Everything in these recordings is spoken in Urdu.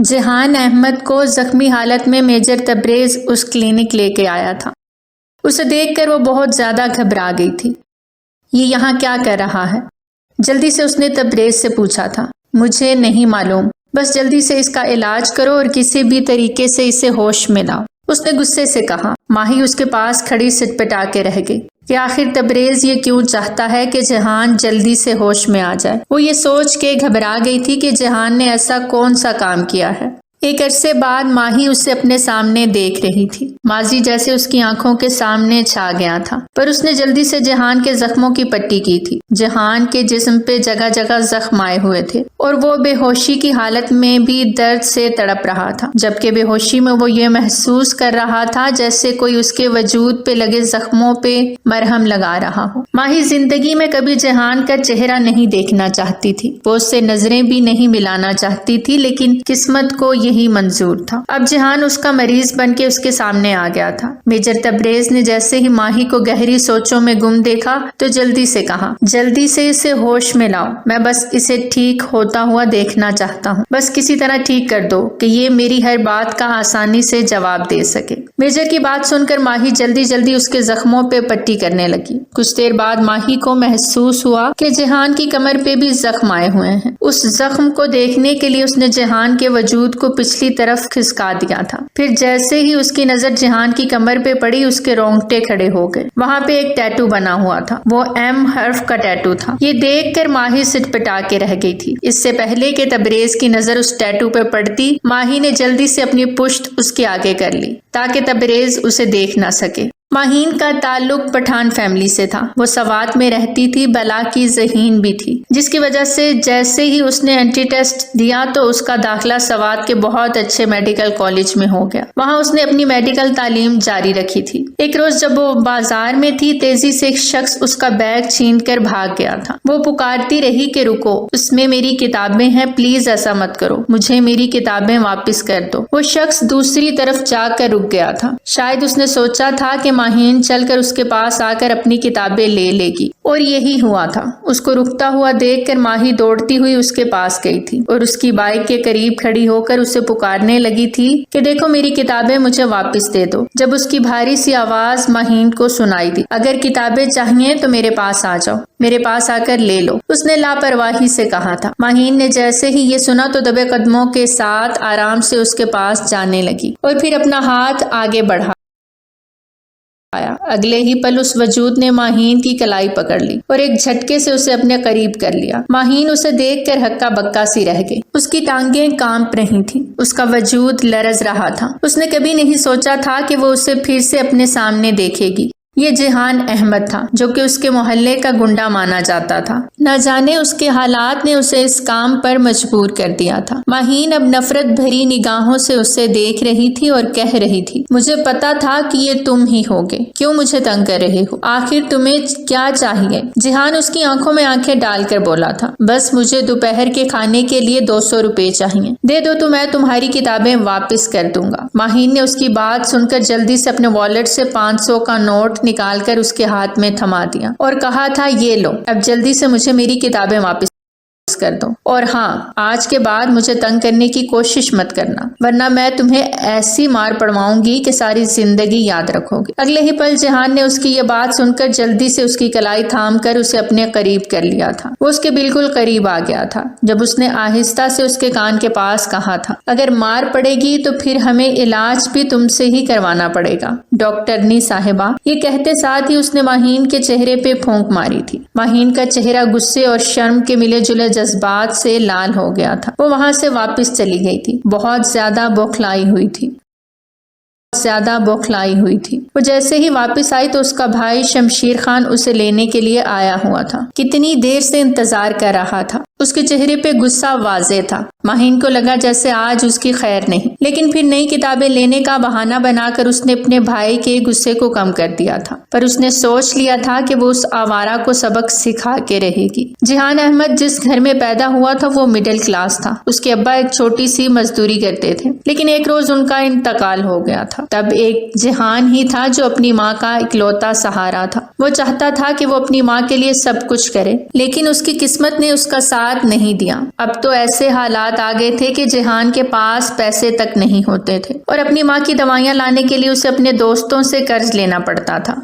جہان احمد کو زخمی حالت میں میجر تبریز اس کلینک لے کے آیا تھا۔ اسے دیکھ کر وہ بہت زیادہ گھبرا گئی تھی۔ یہ یہاں کیا کر رہا ہے؟ جلدی سے اس نے تبریز سے پوچھا تھا۔ مجھے نہیں معلوم، بس جلدی سے اس کا علاج کرو اور کسی بھی طریقے سے اسے ہوش میں لاؤ، اس نے غصے سے کہا۔ ماہی اس کے پاس کھڑی سٹ پٹا کے رہ گئی کہ آخر تبریز یہ کیوں چاہتا ہے کہ جہان جلدی سے ہوش میں آ جائے۔ وہ یہ سوچ کے گھبرا گئی تھی کہ جہان نے ایسا کون سا کام کیا ہے۔ ایک عرصے بعد ماہی اسے اپنے سامنے دیکھ رہی تھی۔ ماضی جیسے اس کی آنکھوں کے سامنے چھا گیا تھا، پر اس نے جلدی سے جہان کے زخموں کی پٹی کی تھی۔ جہان کے جسم پہ جگہ جگہ زخم آئے ہوئے تھے اور وہ بے ہوشی کی حالت میں بھی درد سے تڑپ رہا تھا، جبکہ بے ہوشی میں وہ یہ محسوس کر رہا تھا جیسے کوئی اس کے وجود پہ لگے زخموں پہ مرہم لگا رہا ہو۔ ماہی زندگی میں کبھی جہان کا چہرہ نہیں دیکھنا چاہتی تھی، وہ اس سے نظریں بھی نہیں ملانا چاہتی تھی، لیکن قسمت کو یہی منظور تھا۔ اب جہان اس کا مریض بن کے اس کے سامنے آ گیا تھا۔ میجر تبریز نے جیسے ہی ماہی کو گہری سوچوں میں گم دیکھا تو جلدی سے کہا، جلدی سے اسے ہوش میں لاؤ، میں بس اسے ٹھیک ہوتا ہوا دیکھنا چاہتا ہوں، بس کسی طرح ٹھیک کر دو کہ یہ میری ہر بات کا آسانی سے جواب دے سکے۔ میجر کی بات سن کر ماہی جلدی جلدی اس کے زخموں پہ پٹی کرنے لگی۔ کچھ دیر بعد ماہی کو محسوس ہوا کہ جہان کی کمر پہ بھی زخم آئے ہوئے ہیں۔ اس زخم کو دیکھنے کے لیے اس نے جہان کے وجود کو پچھلی طرف کھسکا دیا تھا۔ پھر جیسے ہی اس کی نظر جہان کی کمر پہ پڑی، اس کے رونگٹے کھڑے ہو گئے۔ وہاں پہ ایک ٹیٹو بنا ہوا تھا، وہ ایم حرف کا ٹیٹو تھا۔ یہ دیکھ کر ماہی سٹ پٹا کے رہ گئی تھی۔ اس سے پہلے کہ تبریز کی نظر اس ٹیٹو پہ پڑتی، ماہی نے جلدی سے اپنی پشت اس کے آگے کر لی تاکہ تبریز اسے دیکھ نہ سکے۔ ماہین کا تعلق پٹھان فیملی سے تھا۔ وہ سوات میں رہتی تھی، بلا کی ذہین بھی تھی، جس کی وجہ سے جیسے ہی اس نے اینٹی ٹیسٹ دیا تو اس کا داخلہ سوات کے بہت اچھے میڈیکل کالج میں ہو گیا۔ وہاں اس نے اپنی میڈیکل تعلیم جاری رکھی تھی۔ ایک روز جب وہ بازار میں تھی، تیزی سے ایک شخص اس کا بیگ چھین کر بھاگ گیا تھا۔ وہ پکارتی رہی کہ رکو، اس میں میری کتابیں ہیں، پلیز ایسا مت کرو، مجھے میری کتابیں واپس کر دو۔ وہ شخص دوسری طرف جا کر رک گیا تھا۔ شاید اس نے سوچا تھا کہ ماہین چل کر اس کے پاس آ کر اپنی کتابیں لے لے گی، اور یہی ہوا تھا۔ اس کو رکتا ہوا دیکھ کر ماہی دوڑتی ہوئی اس کے پاس گئی تھی اور اس کی بائک کے قریب کھڑی ہو کر اسے پکارنے لگی تھی کہ دیکھو میری کتابیں مجھے واپس دے دو۔ جب اس کی بھاری سی آواز ماہین کو سنائی دی، اگر کتابیں چاہیے تو میرے پاس آ جاؤ، میرے پاس آ کر لے لو، اس نے لاپرواہی سے کہا تھا۔ ماہین نے جیسے ہی یہ سنا تو دبے قدموں کے ساتھ آرام سے اس کے پاس جانے لگی اور پھر اپنا ہاتھ آگے بڑھا۔ اگلے ہی پل اس وجود نے ماہین کی کلائی پکڑ لی اور ایک جھٹکے سے اسے اپنے قریب کر لیا۔ ماہین اسے دیکھ کر ہکا بکا سی رہ گئی۔ اس کی ٹانگیں کانپ رہی تھیں، اس کا وجود لرز رہا تھا۔ اس نے کبھی نہیں سوچا تھا کہ وہ اسے پھر سے اپنے سامنے دیکھے گی۔ یہ جہان احمد تھا، جو کہ اس کے محلے کا گنڈا مانا جاتا تھا۔ نہ جانے اس کے حالات نے اسے اس کام پر مجبور کر دیا تھا۔ ماہین اب نفرت بھری نگاہوں سے اسے دیکھ رہی تھی اور کہہ رہی تھی، مجھے پتا تھا کہ یہ تم ہی ہوگے، کیوں مجھے تنگ کر رہے ہو؟ آخر تمہیں کیا چاہیے؟ جہان اس کی آنکھوں میں آنکھیں ڈال کر بولا تھا، بس مجھے دوپہر کے کھانے کے لیے 200 روپے چاہیے، دے دو تو میں تمہاری کتابیں واپس کر دوں گا۔ ماہین نے اس کی بات سن کر جلدی سے اپنے والیٹ سے 500 کا نوٹ نکال کر اس کے ہاتھ میں تھما دیا اور کہا تھا، یہ لو، اب جلدی سے مجھے میری کتابیں واپس کر دو، اور ہاں، آج کے بعد مجھے تنگ کرنے کی کوشش مت کرنا، ورنہ میں تمہیں ایسی مار پڑواؤں گی کہ ساری زندگی یاد رکھو گی۔ اگلے ہی پل جہان نے اس کی یہ بات سن کر جلدی سے اس کی کلائی تھام کر اسے اپنے قریب کر لیا تھا۔ وہ اس کے بالکل قریب آ گیا تھا جب اس نے آہستہ سے اس کے کان کے پاس کہا تھا، اگر مار پڑے گی تو پھر ہمیں علاج بھی تم سے ہی کروانا پڑے گا، ڈاکٹرنی صاحبہ۔ یہ کہتے ساتھ ہی اس نے ماہین کے چہرے پہ پھونک ماری تھی۔ ماہین کا چہرہ غصے اور شرم کے ملے جلے جذبات سے لال ہو گیا تھا۔ وہ وہاں سے واپس چلی گئی تھی، بہت زیادہ بوکھلائی ہوئی تھی۔ وہ جیسے ہی واپس آئی تو اس کا بھائی شمشیر خان اسے لینے کے لیے آیا ہوا تھا۔ کتنی دیر سے انتظار کر رہا تھا۔ اس کے چہرے پہ غصہ واضح تھا۔ ماہین کو لگا جیسے آج اس کی خیر نہیں، لیکن پھر نئی کتابیں لینے کا بہانہ بنا کر اس نے اپنے بھائی کے غصے کو کم کر دیا تھا، پر اس نے سوچ لیا تھا کہ وہ اس آوارہ کو سبق سکھا کے رہے گی۔ جہان احمد جس گھر میں پیدا ہوا تھا وہ مڈل کلاس تھا۔ اس کے ابا ایک چھوٹی سی مزدوری کرتے تھے، لیکن ایک روز ان کا انتقال ہو گیا تھا۔ تب ایک جہان ہی تھا جو اپنی ماں کا اکلوتا سہارا تھا۔ وہ چاہتا تھا کہ وہ اپنی ماں کے لیے سب کچھ کرے، لیکن اس کی قسمت نے اس کا ساتھ ساتھ نہیں دیا۔ اب تو ایسے حالات آ گئے تھے کہ جہان کے پاس پیسے تک نہیں ہوتے تھے اور اپنی ماں کی دوائیاں لانے کے لیے اسے اپنے دوستوں سے قرض لینا پڑتا تھا۔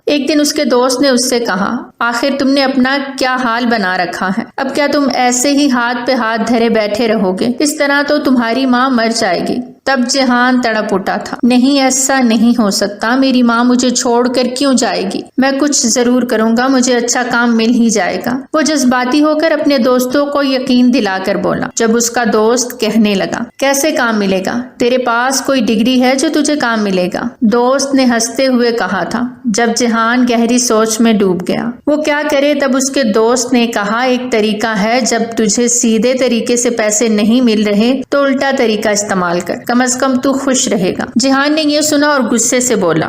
ایک دن اس کے دوست نے اس سے کہا، آخر تم نے اپنا کیا حال بنا رکھا ہے؟ اب کیا تم ایسے ہی ہاتھ پہ ہاتھ دھرے بیٹھے رہو گے؟ اس طرح تو تمہاری ماں مر جائے گی۔ تب جہان تڑپ اٹھا تھا، نہیں ایسا نہیں ہو سکتا، میری ماں مجھے چھوڑ کر کیوں جائے گی؟ میں کچھ ضرور کروں گا، مجھے اچھا کام مل ہی جائے گا۔ وہ جذباتی ہو کر اپنے دوستوں کو یقین دلا کر بولا۔ جب اس کا دوست کہنے لگا، کیسے کام ملے گا؟ تیرے پاس کوئی ڈگری ہے جو تجھے کام ملے گا؟ دوست نے ہنستے ہوئے کہا تھا۔ جب جہان گہری سوچ میں ڈوب گیا، وہ کیا کرے؟ تب اس کے دوست نے کہا، ایک طریقہ ہے، جب تجھے سیدھے طریقے سے پیسے نہیں مل رہے تو الٹا طریقہ استعمال کر، کم از کم تو خوش رہے گا۔ جہان نے یہ سنا اور غصے سے بولا،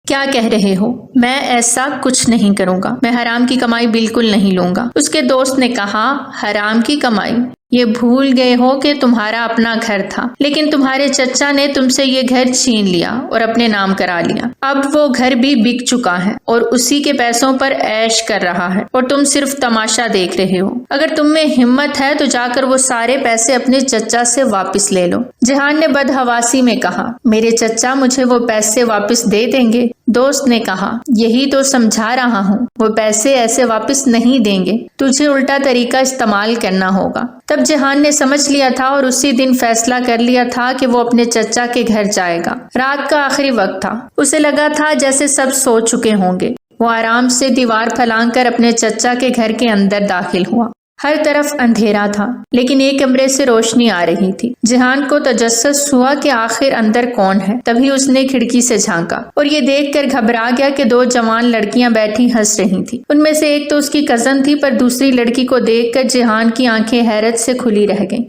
کیا کہہ رہے ہو؟ میں ایسا کچھ نہیں کروں گا، میں حرام کی کمائی بالکل نہیں لوں گا۔ اس کے دوست نے کہا، حرام کی کمائی؟ یہ بھول گئے ہو کہ تمہارا اپنا گھر تھا، لیکن تمہارے چچا نے تم سے یہ گھر چھین لیا اور اپنے نام کرا لیا۔ اب وہ گھر بھی بک چکا ہے اور اسی کے پیسوں پر عیش کر رہا ہے اور تم صرف تماشا دیکھ رہے ہو۔ اگر تم میں ہمت ہے تو جا کر وہ سارے پیسے اپنے چچا سے واپس لے لو۔ جہان نے بدحواسی میں کہا، میرے چچا مجھے وہ پیسے واپس دے دیں گے؟ دوست نے کہا، یہی تو سمجھا رہا ہوں، وہ پیسے ایسے واپس نہیں دیں گے، تجھے الٹا طریقہ استعمال کرنا ہوگا۔ تب جہان نے سمجھ لیا تھا اور اسی دن فیصلہ کر لیا تھا کہ وہ اپنے چچا کے گھر جائے گا۔ رات کا آخری وقت تھا، اسے لگا تھا جیسے سب سو چکے ہوں گے۔ وہ آرام سے دیوار پھلانگ کر اپنے چچا کے گھر کے اندر داخل ہوا۔ ہر طرف اندھیرا تھا، لیکن ایک کمرے سے روشنی آ رہی تھی۔ جہان کو تجسس ہوا کہ آخر اندر کون ہے۔ تبھی اس نے کھڑکی سے جھانکا اور یہ دیکھ کر گھبرا گیا کہ دو جوان لڑکیاں بیٹھی ہنس رہی تھیں۔ ان میں سے ایک تو اس کی کزن تھی، پر دوسری لڑکی کو دیکھ کر جہان کی آنکھیں حیرت سے کھلی رہ گئیں۔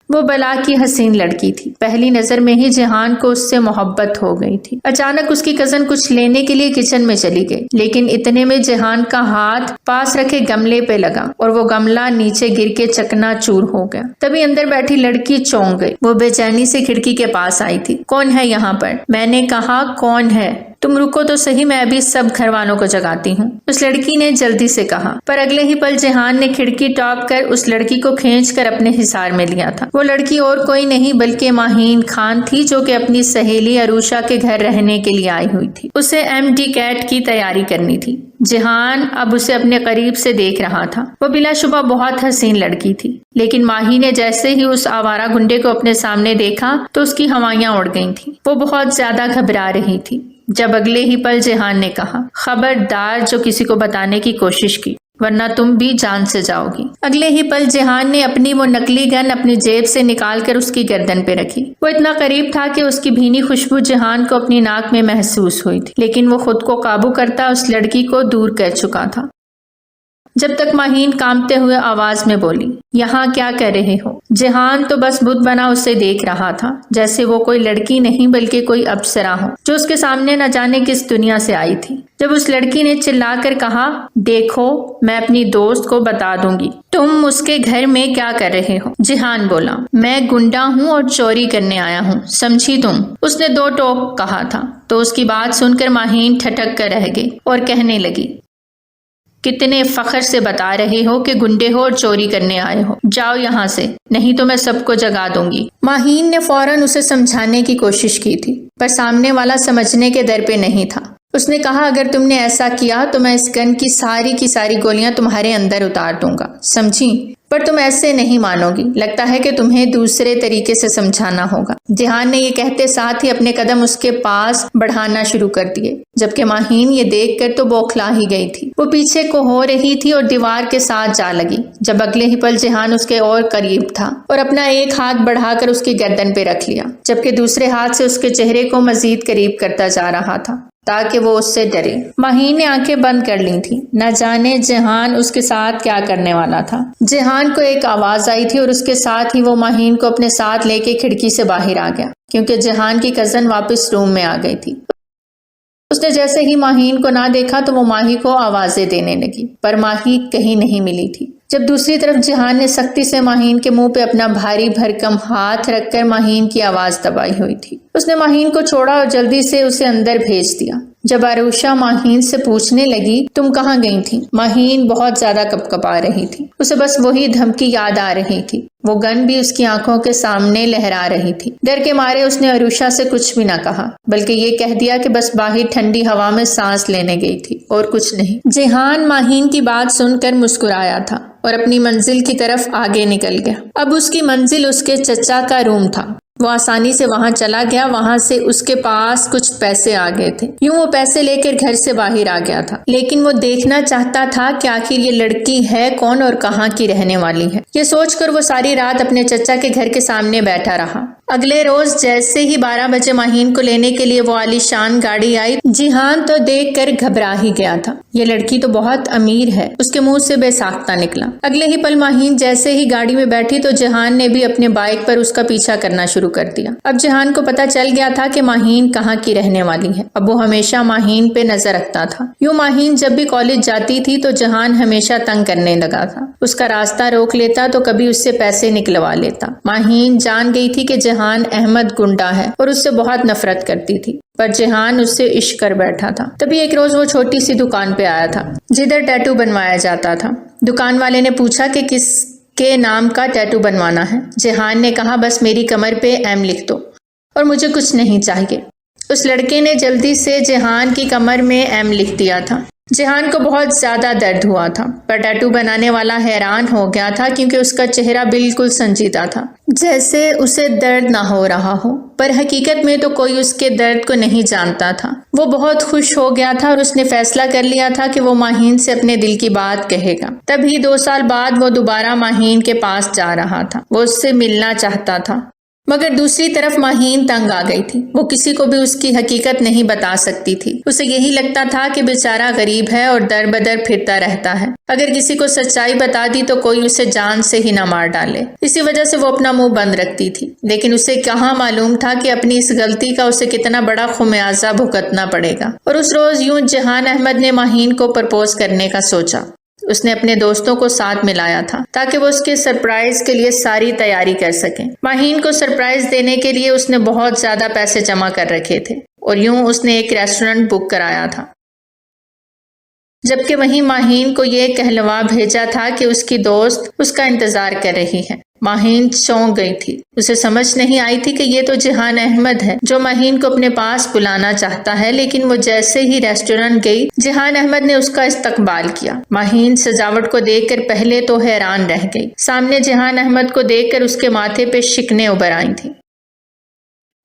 وہ بلا کی حسین لڑکی تھی، پہلی نظر میں ہی جہان کو اس سے محبت ہو گئی تھی۔ اچانک اس کی کزن کچھ لینے کے لیے کچن میں چلی گئی، لیکن اتنے میں جہان کا ہاتھ پاس رکھے گملے پہ لگا اور وہ گملہ نیچے گر کے چکنا چور ہو گیا۔ تبھی اندر بیٹھی لڑکی چونک گئی، وہ بے چینی سے کھڑکی کے پاس آئی تھی۔ کون ہے یہاں پر؟ میں نے کہا کون ہے؟ تم رکو تو صحیح، میں ابھی سب گھر والوں کو جگاتی ہوں، اس لڑکی نے جلدی سے کہا۔ پر اگلے ہی پل جہان نے کھڑکی ٹاپ کر اس لڑکی کو کھینچ کر اپنے حصار میں لیا تھا۔ وہ لڑکی اور کوئی نہیں بلکہ ماہین خان تھی، جو کہ اپنی سہیلی عروشہ کے گھر رہنے کے لیے آئی ہوئی تھی۔ اسے MD کیٹ کی تیاری کرنی تھی۔ جہان اب اسے اپنے قریب سے دیکھ رہا تھا۔ وہ بلا شبہ بہت حسین لڑکی تھی، لیکن ماہی نے جیسے ہی اس آوارہ گنڈے کو اپنے سامنے دیکھا تو اس کی ہوائیاں اڑ گئی تھیں۔ وہ بہت زیادہ گھبرا رہی تھی۔ جب اگلے ہی پل جہان نے کہا، خبردار جو کسی کو بتانے کی کوشش کی، ورنہ تم بھی جان سے جاؤ گی۔ اگلے ہی پل جہان نے اپنی وہ نکلی گن اپنی جیب سے نکال کر اس کی گردن پہ رکھی۔ وہ اتنا قریب تھا کہ اس کی بھینی خوشبو جہان کو اپنی ناک میں محسوس ہوئی تھی، لیکن وہ خود کو قابو کرتا اس لڑکی کو دور کر چکا تھا۔ جب تک ماہین کانپتے ہوئے آواز میں بولی، یہاں کیا کر رہے ہو؟ جہان تو بس بت بنا اسے دیکھ رہا تھا، جیسے وہ کوئی لڑکی نہیں بلکہ کوئی ابصرہ ہو، جو اس کے سامنے نہ جانے کس دنیا سے آئی تھی۔ جب اس لڑکی نے چلا کر کہا، دیکھو میں اپنی دوست کو بتا دوں گی تم اس کے گھر میں کیا کر رہے ہو، جہان بولا، میں گنڈا ہوں اور چوری کرنے آیا ہوں، سمجھی تم؟ اس نے دو ٹوک کہا تھا، تو اس کی بات سن کر ماہین ٹھٹک کر رہ گئی اور کہنے لگی، کتنے فخر سے بتا رہے ہو کہ گنڈے ہو اور چوری کرنے آئے ہو، جاؤ یہاں سے، نہیں تو میں سب کو جگا دوں گی۔ ماہین نے فوراً اسے سمجھانے کی کوشش کی تھی، پر سامنے والا سمجھنے کے در پہ نہیں تھا۔ اس نے کہا، اگر تم نے ایسا کیا تو میں اس گن کی ساری گولیاں تمہارے اندر اتار دوں گا، سمجھی؟ پر تم ایسے نہیں مانو گی، لگتا ہے کہ تمہیں دوسرے طریقے سے سمجھانا ہوگا۔ جہان نے یہ کہتے ساتھ ہی اپنے قدم اس کے پاس بڑھانا شروع کر دیے، جبکہ ماہین یہ دیکھ کر تو بوکھلا ہی گئی تھی۔ وہ پیچھے کو ہو رہی تھی اور دیوار کے ساتھ جا لگی، جب اگلے ہی پل جہان اس کے اور قریب تھا اور اپنا ایک ہاتھ بڑھا کر اس کی گردن پہ رکھ لیا، جبکہ دوسرے ہاتھ سے اس کے چہرے کو مزید قریب کرتا جا رہا تھا تاکہ وہ اس سے ڈرے۔ ماہین نے آنکھیں بند کر لی تھی، نہ جانے جہان اس کے ساتھ کیا کرنے والا تھا۔ جہان کو ایک آواز آئی تھی اور اس کے ساتھ ہی وہ ماہین کو اپنے ساتھ لے کے کھڑکی سے باہر آ گیا، کیونکہ جہان کی کزن واپس روم میں آ گئی تھی۔ اس نے جیسے ہی ماہین کو نہ دیکھا تو وہ ماہی کو آوازیں دینے لگی، پر ماہی کہیں نہیں ملی تھی۔ جب دوسری طرف جہان نے سختی سے ماہین کے منہ پہ اپنا بھاری بھرکم ہاتھ رکھ کر ماہین کی آواز دبائی ہوئی تھی۔ اس نے ماہین کو چھوڑا اور جلدی سے اسے اندر بھیج دیا۔ جب عروشہ ماہین سے پوچھنے لگی تم کہاں گئی تھی، ماہین بہت زیادہ کپکپا رہی تھی۔ اسے بس وہی دھمکی یاد آ رہی تھی، وہ گن بھی اس کی آنکھوں کے سامنے لہرا رہی تھی۔ ڈر کے مارے اس نے عروشہ سے کچھ بھی نہ کہا، بلکہ یہ کہہ دیا کہ بس باہر ٹھنڈی ہوا میں سانس لینے گئی تھی اور کچھ نہیں۔ جہان ماہین کی بات سن کر مسکرایا تھا اور اپنی منزل کی طرف آگے نکل گیا۔ اب اس کی منزل اس کے چچا کا روم تھا۔ وہ آسانی سے وہاں چلا گیا، وہاں سے اس کے پاس کچھ پیسے آ گئے تھے، یوں وہ پیسے لے کر گھر سے باہر آ گیا تھا۔ لیکن وہ دیکھنا چاہتا تھا کہ آخر یہ لڑکی ہے کون اور کہاں کی رہنے والی ہے۔ یہ سوچ کر وہ ساری رات اپنے چچا کے گھر کے سامنے بیٹھا رہا۔ اگلے روز جیسے ہی 12 بجے ماہین کو لینے کے لیے وہ عالی شان گاڑی آئی، جہان تو دیکھ کر گھبرا ہی گیا تھا۔ یہ لڑکی تو بہت امیر ہے، اس کے منہ سے بے ساختہ نکلا۔ اگلے ہی پل ماہین جیسے ہی گاڑی میں بیٹھی تو جہان نے بھی اپنے بائک پر اس کا پیچھا کرنا شروع کر دیا۔ اب جہان کو پتا چل گیا تھا کہ ماہین کہاں کی رہنے والی ہے۔ اب وہ ہمیشہ ماہین پہ نظر رکھتا تھا۔ یوں ماہین جب بھی کالج جاتی تھی تو جہان ہمیشہ تنگ کرنے لگا تھا، اس کا راستہ روک لیتا تو کبھی اس سے پیسے نکلوا لیتا۔ ماہین جان گئی تھی کہ جہان احمد گنڈا ہے اور اس سے بہت نفرت کرتی تھی، پر جہان اس سے عشق کر بیٹھا تھا۔ تبھی ایک روز وہ چھوٹی سی دکان پہ آیا تھا جدھر ٹیٹو بنوایا جاتا تھا۔ دکان والے نے پوچھا کہ کس کے نام کا ٹیٹو بنوانا ہے۔ جہان نے کہا بس میری کمر پہ ایم لکھ دو اور مجھے کچھ نہیں چاہیے۔ اس لڑکے نے جلدی سے جہان کی کمر میں ایم لکھ دیا تھا۔ جہان کو بہت زیادہ درد ہوا تھا، پر ٹیٹو بنانے والا حیران ہو گیا تھا کیونکہ اس کا چہرہ بالکل سنجیدہ تھا، جیسے اسے درد نہ ہو رہا ہو، پر حقیقت میں تو کوئی اس کے درد کو نہیں جانتا تھا۔ وہ بہت خوش ہو گیا تھا اور اس نے فیصلہ کر لیا تھا کہ وہ ماہین سے اپنے دل کی بات کہے گا۔ تبھی 2 سال بعد وہ دوبارہ ماہین کے پاس جا رہا تھا۔ وہ اس سے ملنا چاہتا تھا، مگر دوسری طرف ماہین تنگ آ گئی تھی۔ وہ کسی کو بھی اس کی حقیقت نہیں بتا سکتی تھی۔ اسے یہی لگتا تھا کہ بیچارہ غریب ہے اور در بدر پھرتا رہتا ہے، اگر کسی کو سچائی بتا دی تو کوئی اسے جان سے ہی نہ مار ڈالے۔ اسی وجہ سے وہ اپنا منہ بند رکھتی تھی، لیکن اسے کہاں معلوم تھا کہ اپنی اس غلطی کا اسے کتنا بڑا خمیازہ بھگتنا پڑے گا۔ اور اس روز یوں جہان احمد نے ماہین کو پرپوز کرنے کا سوچا۔ اس نے اپنے دوستوں کو ساتھ ملایا تھا تاکہ وہ اس کے سرپرائز کے لیے ساری تیاری کر سکیں۔ ماہین کو سرپرائز دینے کے لیے اس نے بہت زیادہ پیسے جمع کر رکھے تھے اور یوں اس نے ایک ریسٹورنٹ بک کرایا تھا، جبکہ وہیں ماہین کو یہ کہلوا بھیجا تھا کہ اس کی دوست اس کا انتظار کر رہی ہے۔ ماہین چونک گئی تھی، اسے سمجھ نہیں آئی تھی کہ یہ تو جہان احمد ہے جو ماہین کو اپنے پاس بلانا چاہتا ہے، لیکن وہ جیسے ہی ریسٹورنٹ گئی جہان احمد نے اس کا استقبال کیا۔ ماہین سجاوٹ کو دیکھ کر پہلے تو حیران رہ گئی، سامنے جہان احمد کو دیکھ کر اس کے ماتھے پہ شکنیں ابھر آئی تھیں۔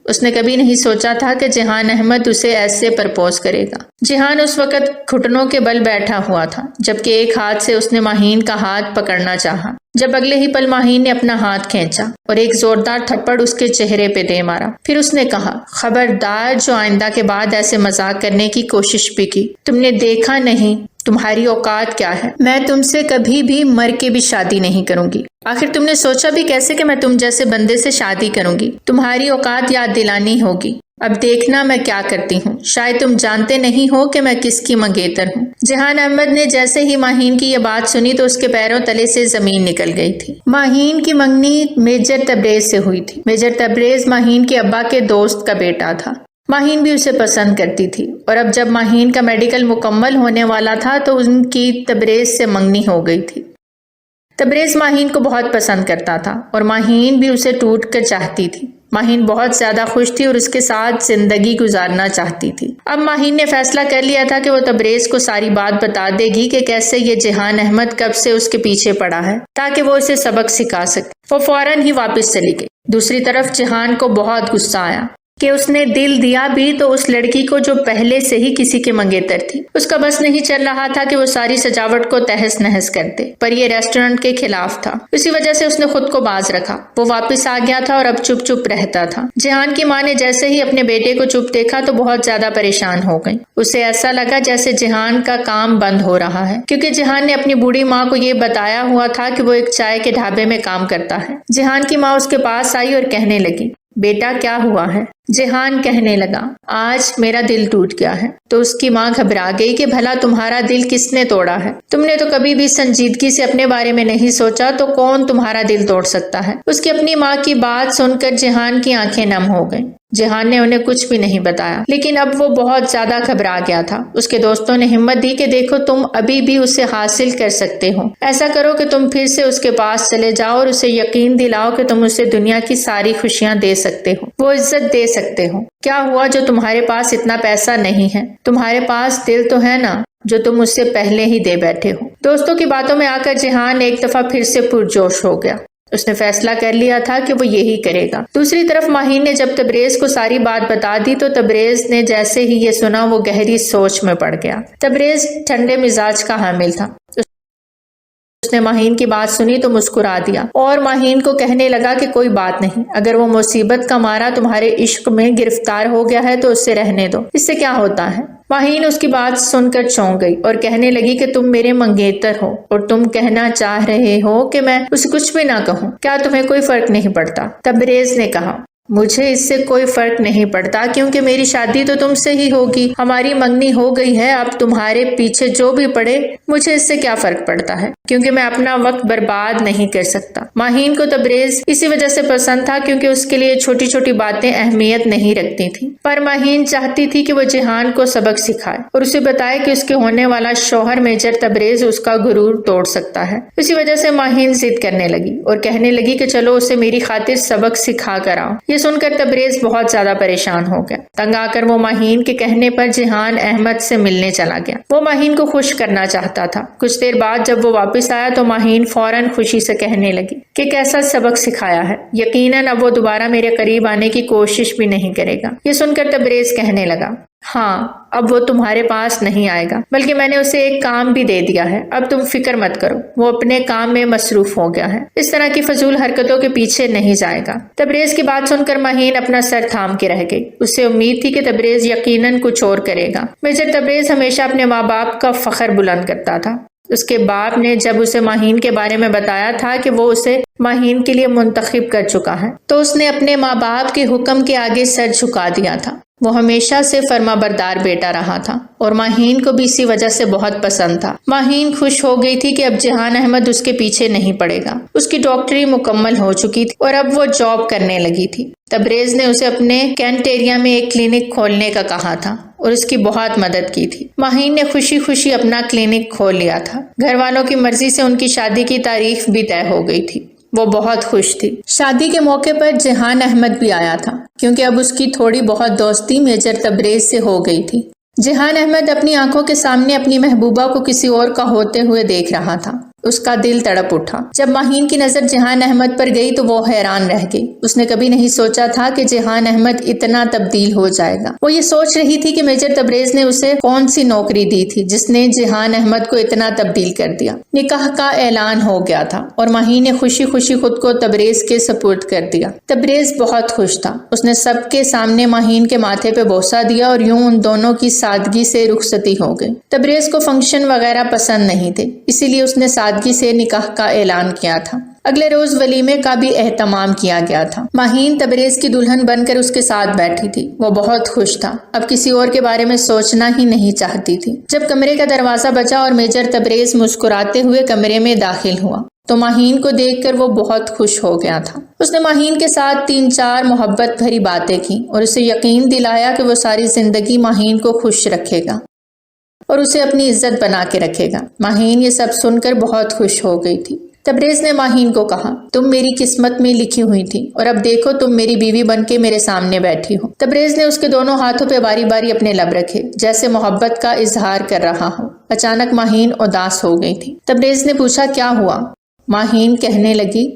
اس نے کبھی نہیں سوچا تھا کہ جہان احمد اسے ایسے پرپوز کرے گا۔ جہان اس وقت گھٹنوں کے بل بیٹھا ہوا تھا، جبکہ ایک ہاتھ سے اس نے ماہین کا ہاتھ پکڑنا چاہا، جب اگلے ہی پل ماہین نے اپنا ہاتھ کھینچا اور ایک زوردار تھپڑ اس کے چہرے پہ دے مارا۔ پھر اس نے کہا خبردار جو آئندہ کے بعد ایسے مذاق کرنے کی کوشش بھی کی، تم نے دیکھا نہیں تمہاری اوقات کیا ہے، میں تم سے کبھی بھی مر کے بھی شادی نہیں کروں گی۔ آخر تم نے سوچا بھی کیسے کہ میں تم جیسے بندے سے شادی کروں گی؟ تمہاری اوقات یاد دلانی ہوگی۔ اب دیکھنا میں کیا کرتی ہوں، شاید تم جانتے نہیں ہو کہ میں کس کی منگیتر ہوں۔ جہان احمد نے جیسے ہی ماہین کی یہ بات سنی تو اس کے پیروں تلے سے زمین نکل گئی تھی۔ ماہین کی منگنی میجر تبریز سے ہوئی تھی۔ میجر تبریز ماہین کے ابا کے دوست کا بیٹا تھا۔ ماہین بھی اسے پسند کرتی تھی، اور اب جب ماہین کا میڈیکل مکمل ہونے والا تھا تو ان کی تبریز سے منگنی ہو گئی تھی۔ تبریز ماہین کو بہت پسند کرتا تھا اور ماہین بھی اسے ٹوٹ کر چاہتی تھی۔ ماہین بہت زیادہ خوش تھی اور اس کے ساتھ زندگی گزارنا چاہتی تھی۔ اب ماہین نے فیصلہ کر لیا تھا کہ وہ تبریز کو ساری بات بتا دے گی کہ کیسے یہ جہان احمد کب سے اس کے پیچھے پڑا ہے، تاکہ وہ اسے سبق سکھا سکے۔ وہ فوراً ہی واپس چلی گئی۔ دوسری طرف جہان کو بہت غصہ آیا کہ اس نے دل دیا بھی تو اس لڑکی کو جو پہلے سے ہی کسی کے منگیتر تھی۔ اس کا بس نہیں چل رہا تھا کہ وہ ساری سجاوٹ کو تہس نہس کر دے، پر یہ ریسٹورنٹ کے خلاف تھا، اسی وجہ سے اس نے خود کو باز رکھا۔ وہ واپس آ گیا تھا اور اب چپ چپ رہتا تھا۔ جہان کی ماں نے جیسے ہی اپنے بیٹے کو چپ دیکھا تو بہت زیادہ پریشان ہو گئی۔ اسے ایسا لگا جیسے جہان کا کام بند ہو رہا ہے، کیونکہ جہان نے اپنی بوڑھی ماں کو یہ بتایا ہوا تھا کہ وہ ایک چائے کے ڈھابے میں کام کرتا ہے۔ جہان کی ماں اس کے پاس آئی اور کہنے لگی بیٹا کیا ہوا ہے؟ جہان کہنے لگا آج میرا دل ٹوٹ گیا ہے۔ تو اس کی ماں گھبرا گئی کہ بھلا تمہارا دل کس نے توڑا ہے؟ تم نے تو کبھی بھی سنجیدگی سے اپنے بارے میں نہیں سوچا، تو کون تمہارا دل توڑ سکتا ہے؟ اس کی اپنی ماں کی بات سن کر جہان کی آنکھیں نم ہو گئیں۔ جہان نے انہیں کچھ بھی نہیں بتایا، لیکن اب وہ بہت زیادہ گھبرا گیا تھا۔ اس کے دوستوں نے ہمت دی کہ دیکھو تم ابھی بھی اسے حاصل کر سکتے ہو، ایسا کرو کہ تم پھر سے اس کے پاس چلے جاؤ اور اسے یقین دلاؤ کہ تم اسے دنیا کی ساری خوشیاں دے سکتے ہو، وہ عزت دے سکتے ہو۔ کیا ہوا جو تمہارے پاس اتنا پیسہ نہیں ہے؟ تمہارے پاس دل تو ہے نا، جو تم اس سے پہلے ہی دے بیٹھے ہو۔ دوستوں کی باتوں میں آ کر جہان ایک دفعہ پھر سے پرجوش ہو گیا۔ اس نے فیصلہ کر لیا تھا کہ وہ یہی کرے گا۔ دوسری طرف ماہین نے جب تبریز کو ساری بات بتا دی تو تبریز نے جیسے ہی یہ سنا وہ گہری سوچ میں پڑ گیا۔ تبریز ٹھنڈے مزاج کا حامل تھا۔ اس نے ماہین کی بات سنی تو مسکرا دیا اور ماہین کو کہنے لگا کہ کوئی بات نہیں، اگر وہ مصیبت کا مارا تمہارے عشق میں گرفتار ہو گیا ہے تو اسے رہنے دو، اس سے کیا ہوتا ہے؟ ماہین اس کی بات سن کر چونک گئی اور کہنے لگی کہ تم میرے منگیتر ہو اور تم کہنا چاہ رہے ہو کہ میں اسے کچھ بھی نہ کہوں، کیا تمہیں کوئی فرق نہیں پڑتا؟ تبریز نے کہا مجھے اس سے کوئی فرق نہیں پڑتا، کیونکہ میری شادی تو تم سے ہی ہوگی، ہماری منگنی ہو گئی ہے، اب تمہارے پیچھے جو بھی پڑے مجھے اس سے کیا فرق پڑتا ہے، کیونکہ میں اپنا وقت برباد نہیں کر سکتا۔ ماہین کو تبریز اسی وجہ سے پسند تھا کیونکہ اس کے لیے چھوٹی چھوٹی باتیں اہمیت نہیں رکھتی تھیں، پر ماہین چاہتی تھی کہ وہ جہان کو سبق سکھائے اور اسے بتائے کہ اس کے ہونے والا شوہر میجر تبریز اس کا غرور توڑ سکتا ہے۔ اسی وجہ سے ماہین ضد کرنے لگی اور کہنے لگی کہ چلو اسے میری خاطر سبق سکھا کر آؤ۔ یہ سن کر تبریز بہت زیادہ پریشان ہو گیا۔ تنگ آ کر وہ ماہین کے کہنے پر جہان احمد سے ملنے چلا گیا۔ وہ ماہین کو خوش کرنا چاہتا تھا۔ کچھ دیر بعد جب وہ واپس آیا تو ماہین فوراً خوشی سے کہنے لگی کہ کیسا سبق سکھایا ہے، یقیناً اب وہ دوبارہ میرے قریب آنے کی کوشش بھی نہیں کرے گا۔ یہ سن کر تبریز کہنے لگا ہاں اب وہ تمہارے پاس نہیں آئے گا، بلکہ میں نے اسے ایک کام بھی دے دیا ہے، اب تم فکر مت کرو، وہ اپنے کام میں مصروف ہو گیا ہے، اس طرح کی فضول حرکتوں کے پیچھے نہیں جائے گا۔ تبریز کی بات سن کر ماہین اپنا سر تھام کے رہ گئی۔ اسے امید تھی کہ تبریز یقیناً کچھ اور کرے گا۔ میجر تبریز ہمیشہ اپنے ماں باپ کا فخر بلند کرتا تھا۔ اس کے باپ نے جب اسے ماہین کے بارے میں بتایا تھا کہ وہ اسے ماہین کے لیے منتخب کر چکا ہے تو اس نے اپنے ماں باپ کے حکم کے آگے سر جھکا دیا تھا۔ وہ ہمیشہ سے فرما بردار بیٹا رہا تھا اور ماہین کو بھی اسی وجہ سے بہت پسند تھا۔ ماہین خوش ہو گئی تھی کہ اب جہان احمد اس کے پیچھے نہیں پڑے گا۔ اس کی ڈاکٹری مکمل ہو چکی تھی اور اب وہ جاب کرنے لگی تھی۔ تبریز نے اسے اپنے کینٹ ایریا میں ایک کلینک کھولنے کا کہا تھا اور اس کی بہت مدد کی تھی۔ ماہین نے خوشی خوشی اپنا کلینک کھول لیا تھا۔ گھر والوں کی مرضی سے ان کی شادی کی تاریخ بھی طے ہو گئی تھی۔ وہ بہت خوش تھی۔ شادی کے موقع پر جہان احمد بھی آیا تھا کیونکہ اب اس کی تھوڑی بہت دوستی میجر تبریز سے ہو گئی تھی۔ جہان احمد اپنی آنکھوں کے سامنے اپنی محبوبہ کو کسی اور کا ہوتے ہوئے دیکھ رہا تھا۔ اس کا دل تڑپ اٹھا۔ جب ماہین کی نظر جہان احمد پر گئی تو وہ حیران رہ گئی۔ اس نے کبھی نہیں سوچا تھا کہ جہان احمد اتنا تبدیل ہو جائے گا۔ وہ یہ سوچ رہی تھی کہ میجر تبریز نے اسے کون سی نوکری دی تھی جس نے جہان احمد کو اتنا تبدیل کر دیا۔ نکاح کا اعلان ہو گیا تھا اور ماہین نے خوشی خوشی خود کو تبریز کے سپرد کر دیا۔ تبریز بہت خوش تھا۔ اس نے سب کے سامنے ماہین کے ماتھے پہ بوسہ دیا اور یوں ان دونوں کی سادگی سے رخصتی ہو گئی۔ تبریز کو فنکشن وغیرہ پسند نہیں تھے، اسی لیے اس نے سادگی سے نکاح کا اعلان کیا تھا۔ اگلے روز ولیمے کا بھی اہتمام کیا گیا تھا۔ ماہین تبریز کی دلہن بن کر اس کے ساتھ بیٹھی تھی۔ وہ بہت خوش تھا، اب کسی اور کے بارے میں سوچنا ہی نہیں چاہتی تھی۔ جب کمرے کا دروازہ بجا اور میجر تبریز مسکراتے ہوئے کمرے میں داخل ہوا تو ماہین کو دیکھ کر وہ بہت خوش ہو گیا تھا۔ اس نے ماہین کے ساتھ 3-4 محبت بھری باتیں کی اور اسے یقین دلایا کہ وہ ساری زندگی ماہین کو خوش رکھے گا اور اسے اپنی عزت بنا کے رکھے گا۔ ماہین یہ سب سن کر بہت خوش ہو گئی تھی۔ تبریز نے ماہین کو کہا تم میری قسمت میں لکھی ہوئی تھی اور اب دیکھو تم میری بیوی بن کے میرے سامنے بیٹھی ہو۔ تبریز نے اس کے دونوں ہاتھوں پہ باری باری اپنے لب رکھے جیسے محبت کا اظہار کر رہا ہو۔ اچانک ماہین اداس ہو گئی تھی۔ تبریز نے پوچھا کیا ہوا؟ ماہین کہنے لگی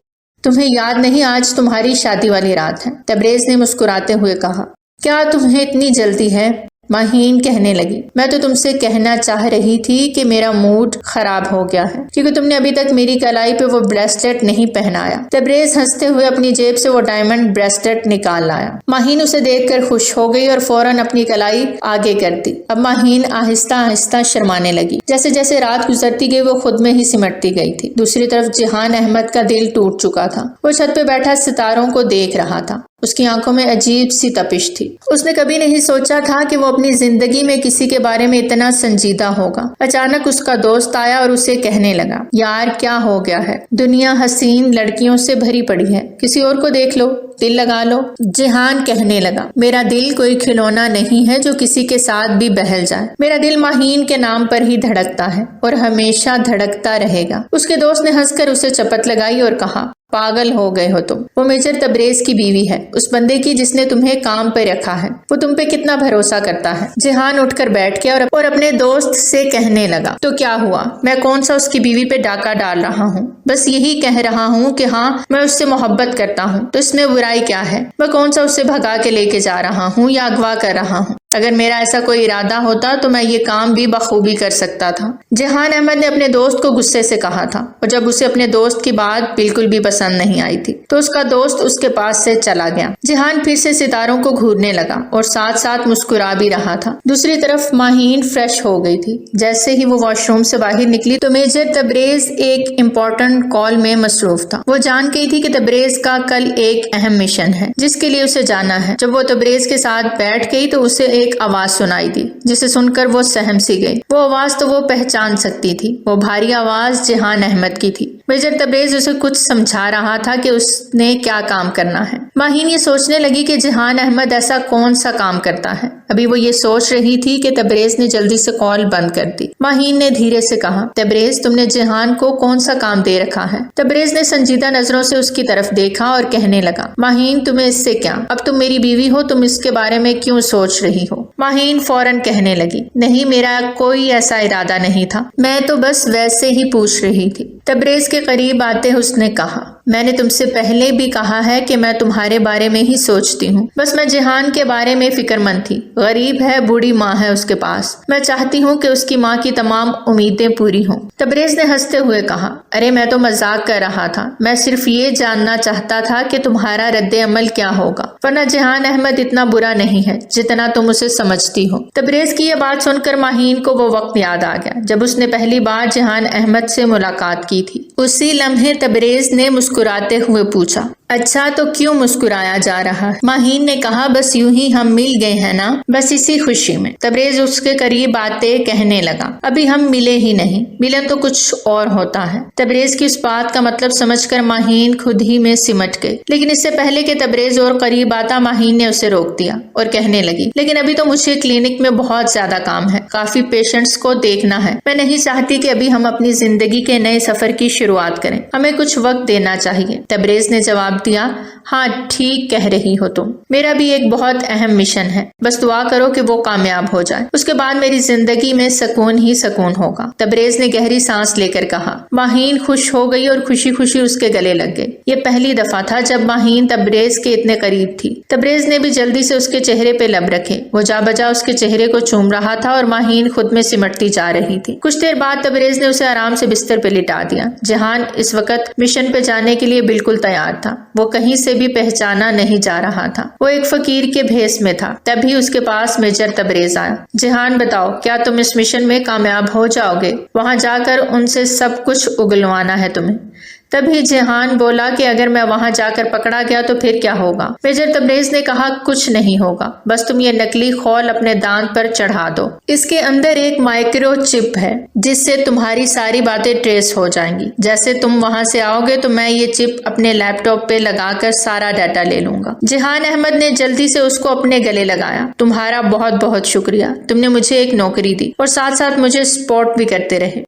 تمہیں یاد نہیں آج تمہاری شادی والی رات ہے؟ تبریز نے مسکراتے ہوئے کہا کیا تمہیں اتنی جلدی ہے؟ ماہین کہنے لگی میں تو تم سے کہنا چاہ رہی تھی کہ میرا موڈ خراب ہو گیا ہے کیونکہ تم نے ابھی تک میری کلائی پہ وہ بریسلیٹ نہیں پہنایا۔ تبریز ہنستے ہوئے اپنی جیب سے وہ ڈائمنڈ بریسلیٹ نکال لایا۔ ماہین اسے دیکھ کر خوش ہو گئی اور فوراً اپنی کلائی آگے کر دی۔ اب ماہین آہستہ آہستہ شرمانے لگی۔ جیسے جیسے رات گزرتی گئی وہ خود میں ہی سمٹتی گئی تھی۔ دوسری طرف جہان احمد کا دل ٹوٹ چکا تھا۔ وہ چھت پہ بیٹھا ستاروں کو دیکھ رہا تھا۔ اس کی آنکھوں میں عجیب سی تپش تھی۔ اس نے کبھی نہیں سوچا تھا کہ وہ اپنی زندگی میں کسی کے بارے میں اتنا سنجیدہ ہوگا۔ اچانک اس کا دوست آیا اور اسے کہنے لگا، یار کیا ہو گیا ہے؟ دنیا حسین لڑکیوں سے بھری پڑی ہے، کسی اور کو دیکھ لو، دل لگا لو۔ جہان کہنے لگا، میرا دل کوئی کھلونا نہیں ہے جو کسی کے ساتھ بھی بہل جائے۔ میرا دل ماہین کے نام پر ہی دھڑکتا ہے اور ہمیشہ دھڑکتا رہے گا۔ اس کے دوست نے ہنس کر اسے چپت لگائی اور کہا، پاگل ہو گئے ہو تم، وہ میجر تبریز کی بیوی ہے، اس بندے کی جس نے تمہیں کام پہ رکھا ہے۔ وہ تم پہ کتنا بھروسہ کرتا ہے۔ جہان اٹھ کر بیٹھ گیا اور اپنے دوست سے کہنے لگا، تو کیا ہوا؟ میں کون سا اس کی بیوی پہ ڈاکہ ڈال رہا ہوں؟ بس یہی کہہ رہا ہوں کہ ہاں میں اس سے محبت کرتا ہوں، تو اس میں برائی کیا ہے؟ میں کون سا اسے بھگا کے لے کے جا رہا ہوں یا اغوا کر رہا ہوں؟ اگر میرا ایسا کوئی ارادہ ہوتا تو میں یہ کام بھی بخوبی کر سکتا تھا۔ جہان احمد نے اپنے دوست کو غصے سے کہا تھا، اور جب اسے اپنے دوست کی بات بالکل بھی پسند نہیں آئی تھی تو اس کا دوست اس کے پاس سے چلا گیا۔ جہان پھر سے ستاروں کو گھورنے لگا اور ساتھ ساتھ مسکرا بھی رہا تھا۔ دوسری طرف ماہین فریش ہو گئی تھی۔ جیسے ہی وہ واش روم سے باہر نکلی تو میجر تبریز ایک امپورٹنٹ کال میں مصروف تھا۔ وہ جان گئی تھی کہ تبریز کا کل ایک اہم مشن ہے جس کے لیے اسے جانا ہے۔ جب وہ تبریز کے ساتھ بیٹھ گئی تو اسے ایک آواز سنائی دی جسے سن کر وہ سہم سی گئی۔ وہ آواز تو وہ پہچان سکتی تھی، وہ بھاری آواز جہان احمد کی تھی۔ میجر تبریز اسے کچھ سمجھا رہا تھا کہ اس نے کیا کام کرنا ہے۔ ماہین یہ سوچنے لگی کہ جہان احمد ایسا کون سا کام کرتا ہے۔ ابھی وہ یہ سوچ رہی تھی کہ تبریز نے جلدی سے کال بند کر دی۔ ماہین نے دھیرے سے کہا، تبریز تم نے جہان کو کون سا کام دے رکھا ہے؟ تبریز نے سنجیدہ نظروں سے اس کی طرف دیکھا اور کہنے لگا، ماہین تمہیں اس سے کیا؟ اب تم میری بیوی ہو، تم اس کے بارے میں کیوں سوچ رہی ہو؟ ماہین فوراً کہنے لگی، نہیں میرا کوئی ایسا ارادہ نہیں تھا، میں تو بس ویسے ہی پوچھ رہی تھی۔ تبریز کے قریب آتے اس نے کہا، میں نے تم سے پہلے بھی کہا ہے کہ میں تمہارے بارے میں ہی سوچتی ہوں، بس میں جہان کے بارے میں فکر مند تھی۔ غریب ہے، بوڑھی ماں ہے اس کے پاس، میں چاہتی ہوں کہ اس کی ماں کی تمام امیدیں پوری ہوں۔ تبریز نے ہنستے ہوئے کہا، ارے میں تو مذاق کر رہا تھا، میں صرف یہ جاننا چاہتا تھا کہ تمہارا رد عمل کیا ہوگا، ورنہ جہان احمد اتنا برا نہیں ہے جتنا تم اسے سمجھتی ہو۔ تبریز کی یہ بات سن کر ماہین کو وہ وقت یاد آ گیا جب اس نے پہلی بار جہان احمد سے ملاقات کی تھی۔ اسی لمحے تبریز نے مسکراتے ہوئے پوچھا، اچھا تو کیوں مسکرایا جا رہا ہے؟ ماہین نے کہا، بس یوں ہی ہم مل گئے ہیں نا، بس اسی خوشی میں۔ تبریز اس کے قریب آتے کہنے لگا، ابھی ہم ملے ہی نہیں، ملن تو کچھ اور ہوتا ہے۔ تبریز کی اس بات کا مطلب سمجھ کر ماہین خود ہی میں سمٹ گئی، لیکن اس سے پہلے کہ تبریز اور قریب آتا ماہین نے اسے روک دیا اور کہنے لگی، لیکن ابھی تو مجھے کلینک میں بہت زیادہ کام ہے، کافی پیشنٹس کو دیکھنا ہے، میں نہیں چاہتی کہ ابھی ہم اپنی زندگی کے نئے سفر کی شروعات کریں، ہمیں کچھ وقت دینا چاہیے۔ تبریز نے جواب دیا، ہاں ٹھیک کہہ رہی ہو تم، میرا بھی ایک بہت اہم مشن ہے، بس دعا کرو کہ وہ کامیاب ہو جائے، اس کے بعد میری زندگی میں سکون ہی سکون ہوگا۔ تبریز نے گہری سانس لے کر کہا۔ ماہین خوش ہو گئی اور خوشی خوشی اس کے گلے لگ گئی۔ یہ پہلی دفعہ تھا جب ماہین تبریز کے اتنے قریب تھی۔ تبریز نے بھی جلدی سے اس کے چہرے پہ لب رکھے، وہ جا بجا اس کے چہرے کو چوم رہا تھا اور ماہین خود میں سمٹتی جا رہی تھی۔ کچھ دیر بعد تبریز نے اسے آرام سے بستر پہ لٹا دیا۔ جہان اس وقت مشن پہ جانے کے لیے بالکل تیار تھا، وہ کہیں سے بھی پہچانا نہیں جا رہا تھا، وہ ایک فقیر کے بھیس میں تھا۔ تبھی اس کے پاس میجر تبریز آیا۔ جہان بتاؤ، کیا تم اس مشن میں کامیاب ہو جاؤ گے؟ وہاں جا کر ان سے سب کچھ اگلوانا ہے تمہیں۔ تبھی جہان بولا کہ اگر میں وہاں جا کر پکڑا گیا تو پھر کیا ہوگا؟ میجر تبریز نے کہا، کچھ نہیں ہوگا، بس تم یہ نکلی خول اپنے دانت پر چڑھا دو، اس کے اندر ایک مائکرو چپ ہے جس سے تمہاری ساری باتیں ٹریس ہو جائیں گی۔ جیسے تم وہاں سے آؤ گے تو میں یہ چپ اپنے لیپ ٹاپ پہ لگا کر سارا ڈیٹا لے لوں گا۔ جہان احمد نے جلدی سے اس کو اپنے گلے لگایا۔ تمہارا بہت بہت شکریہ، تم نے مجھے ایک نوکری دی اور ساتھ ساتھ مجھے سپورٹ بھی کرتے رہے۔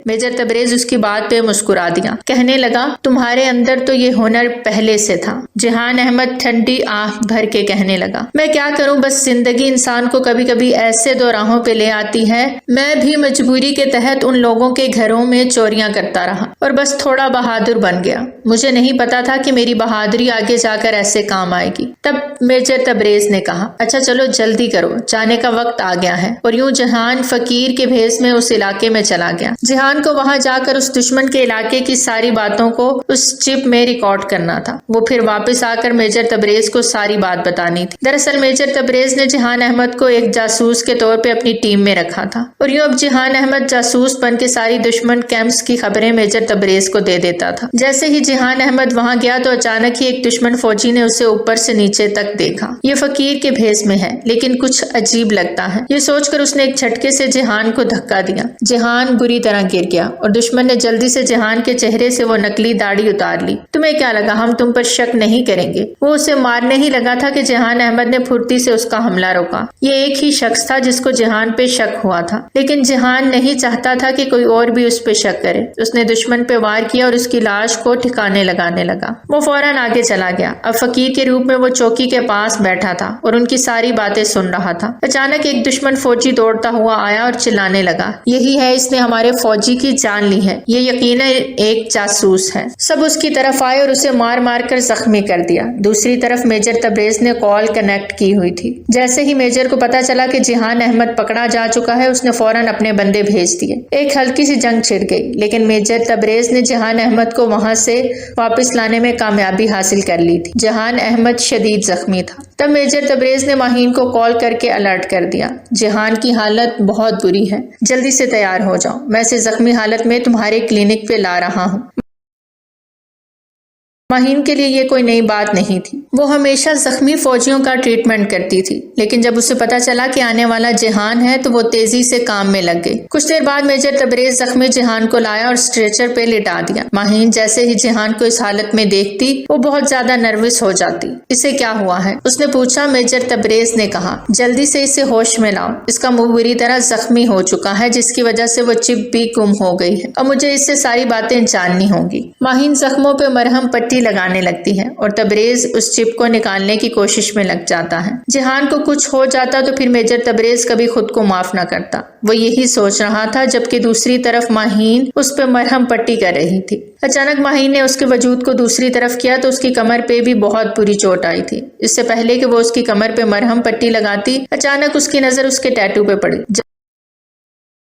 میجر تبریز اس کی بات پہ مسکرا دیا، کہنے لگا، تمہارے اندر تو یہ ہنر پہلے سے تھا۔ جہان احمد ٹھنڈی آہ بھر کے کہنے لگا، میں کیا کروں، بس زندگی انسان کو کبھی کبھی ایسے دو راہوں پہ لے آتی ہے۔ میں بھی مجبوری کے تحت ان لوگوں کے گھروں میں چوریاں کرتا رہا اور بس تھوڑا بہادر بن گیا۔ مجھے نہیں پتا تھا کہ میری بہادری آگے جا کر ایسے کام آئے گی۔ تب میجر تبریز نے کہا، اچھا چلو جلدی کرو، جانے کا وقت آ گیا ہے۔ اور یوں جہان فقیر کے بھیس میں اس علاقے میں چلا گیا۔ جہان جہان کو وہاں جا کر اس دشمن کے علاقے کی ساری باتوں کو اس چپ میں ریکارڈ کرنا تھا۔ وہ پھر واپس آ کر میجر تبریز کو ساری بات بتانی تھی۔ دراصل میجر تبریز نے جہان احمد کو ایک جاسوس کے طور پہ اپنی ٹیم میں رکھا تھا، اور یوں اب جہان احمد جاسوس بن کے ساری دشمن کیمپس کی خبریں میجر تبریز کو دے دیتا تھا۔ جیسے ہی جہان احمد وہاں گیا تو اچانک ہی ایک دشمن فوجی نے اسے اوپر سے نیچے تک دیکھا۔ یہ فقیر کے بھیس میں ہے لیکن کچھ عجیب لگتا ہے، یہ سوچ کر اس نے ایک جھٹکے سے جہان کو دھکا دیا۔ جہان بری طرح گر گیا اور دشمن نے جلدی سے جہان کے چہرے سے وہ نکلی داڑھی اتار لی۔ تمہیں کیا لگا ہم تم پر شک نہیں کریں گے؟ وہ اسے مارنے ہی لگا تھا کہ جہان احمد نے پھرتی سے اس کا حملہ روکا۔ یہ ایک ہی شخص تھا جس کو جہان پہ شک ہوا تھا، لیکن جہان نہیں چاہتا تھا کہ کوئی اور بھی اس پہ شک کرے۔ اس نے دشمن پہ وار کیا اور اس کی لاش کو ٹھکانے لگانے لگا۔ وہ فوراً آگے چلا گیا۔ اب فقیر کے روپ میں وہ چوکی کے پاس بیٹھا تھا اور ان کی ساری باتیں سن رہا تھا۔ اچانک ایک دشمن فوجی دوڑتا ہوا آیا اور چلانے لگا، یہی ہے، اس نے ہمارے فوجی کی جان لی ہے، یہ یقیناً ایک جاسوس ہے۔ سب اس کی طرف آئے اور اسے مار مار کر زخمی کر دیا۔ دوسری طرف میجر تبریز نے کال کنیکٹ کی ہوئی تھی۔ جیسے ہی میجر کو پتا چلا کہ جہان احمد پکڑا جا چکا ہے، اس نے فوراً اپنے بندے بھیج دیے۔ ایک ہلکی سی جنگ چھڑ گئی، لیکن میجر تبریز نے جہان احمد کو وہاں سے واپس لانے میں کامیابی حاصل کر لی تھی۔ جہان احمد شدید زخمی تھا۔ تب میجر تبریز نے ماہین کو کال کر کے الرٹ کر دیا، جہان کی حالت بہت بری ہے، جلدی سے تیار ہو جاؤ، میں اسے زخمی حالت میں تمہارے کلینک پہ لا رہا ہوں۔ ماہین کے لیے یہ کوئی نئی بات نہیں تھی، وہ ہمیشہ زخمی فوجیوں کا ٹریٹمنٹ کرتی تھی، لیکن جب اسے پتا چلا کہ آنے والا جہان ہے تو وہ تیزی سے کام میں لگ گئی۔ کچھ دیر بعد میجر تبریز زخمی جہان کو لایا اور اسٹریچر پہ لٹا دیا۔ ماہین جیسے ہی جہان کو اس حالت میں دیکھتی وہ بہت زیادہ نروس ہو جاتی۔ اسے کیا ہوا ہے؟ اس نے پوچھا۔ میجر تبریز نے کہا، جلدی سے اسے ہوش میں لاؤ، اس کا منہ بری طرح زخمی ہو چکا ہے جس کی وجہ سے وہ چپ بھی گم ہو گئی ہے، اور مجھے اس سے ساری باتیں جاننی ہوں گی۔ ماہین زخموں پہ مرہم پٹی لگانے لگتی ہے اور تبریز اس چپ کو نکالنے کی کوشش میں لگ جاتا ہے۔ جہان کو کچھ ہو جاتا تو پھر میجر تبریز کبھی خود کو معاف نہ کرتا۔ وہ یہی سوچ رہا تھا جبکہ دوسری طرف ماہین اس پہ مرہم پٹی کر رہی تھی۔ اچانک ماہین نے اس کے وجود کو دوسری طرف کیا تو اس کی کمر پہ بھی بہت بری چوٹ آئی تھی۔ اس سے پہلے کہ وہ اس کی کمر پہ مرہم پٹی لگاتی، اچانک اس کی نظر اس کے ٹیٹو پہ پڑی۔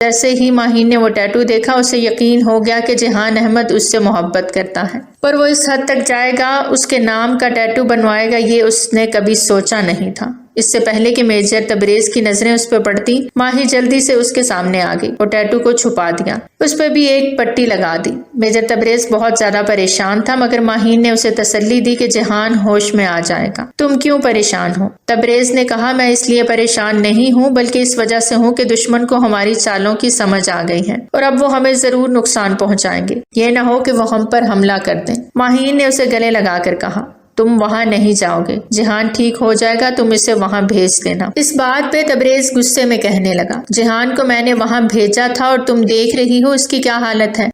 جیسے ہی ماہین نے وہ ٹیٹو دیکھا اسے یقین ہو گیا کہ جہان احمد اس سے محبت کرتا ہے، پر وہ اس حد تک جائے گا، اس کے نام کا ٹیٹو بنوائے گا، یہ اس نے کبھی سوچا نہیں تھا۔ اس سے پہلے کہ میجر تبریز کی نظریں اس پہ پڑتی، ماہی جلدی سے اس کے سامنے آ گئی اور ٹیٹو کو چھپا دیا، اس پہ بھی ایک پٹی لگا دی۔ میجر تبریز بہت زیادہ پریشان تھا، مگر ماہین نے اسے تسلی دی کہ جہان ہوش میں آ جائے گا۔ تم کیوں پریشان ہو؟ تبریز نے کہا، میں اس لیے پریشان نہیں ہوں بلکہ اس وجہ سے ہوں کہ دشمن کو ہماری چالوں کی سمجھ آ گئی ہے اور اب وہ ہمیں ضرور نقصان پہنچائیں گے، یہ نہ ہو کہ وہ ہم پر حملہ کر دیں۔ ماہین نے اسے گلے لگا کر کہا، تم وہاں نہیں جاؤ گے، جہان ٹھیک ہو جائے گا، تم اسے وہاں بھیج دینا۔ اس بات پہ تبریز غصے میں کہنے لگا، جہان کو میں نے وہاں بھیجا تھا اور تم دیکھ رہی ہو اس کی کیا حالت ہے۔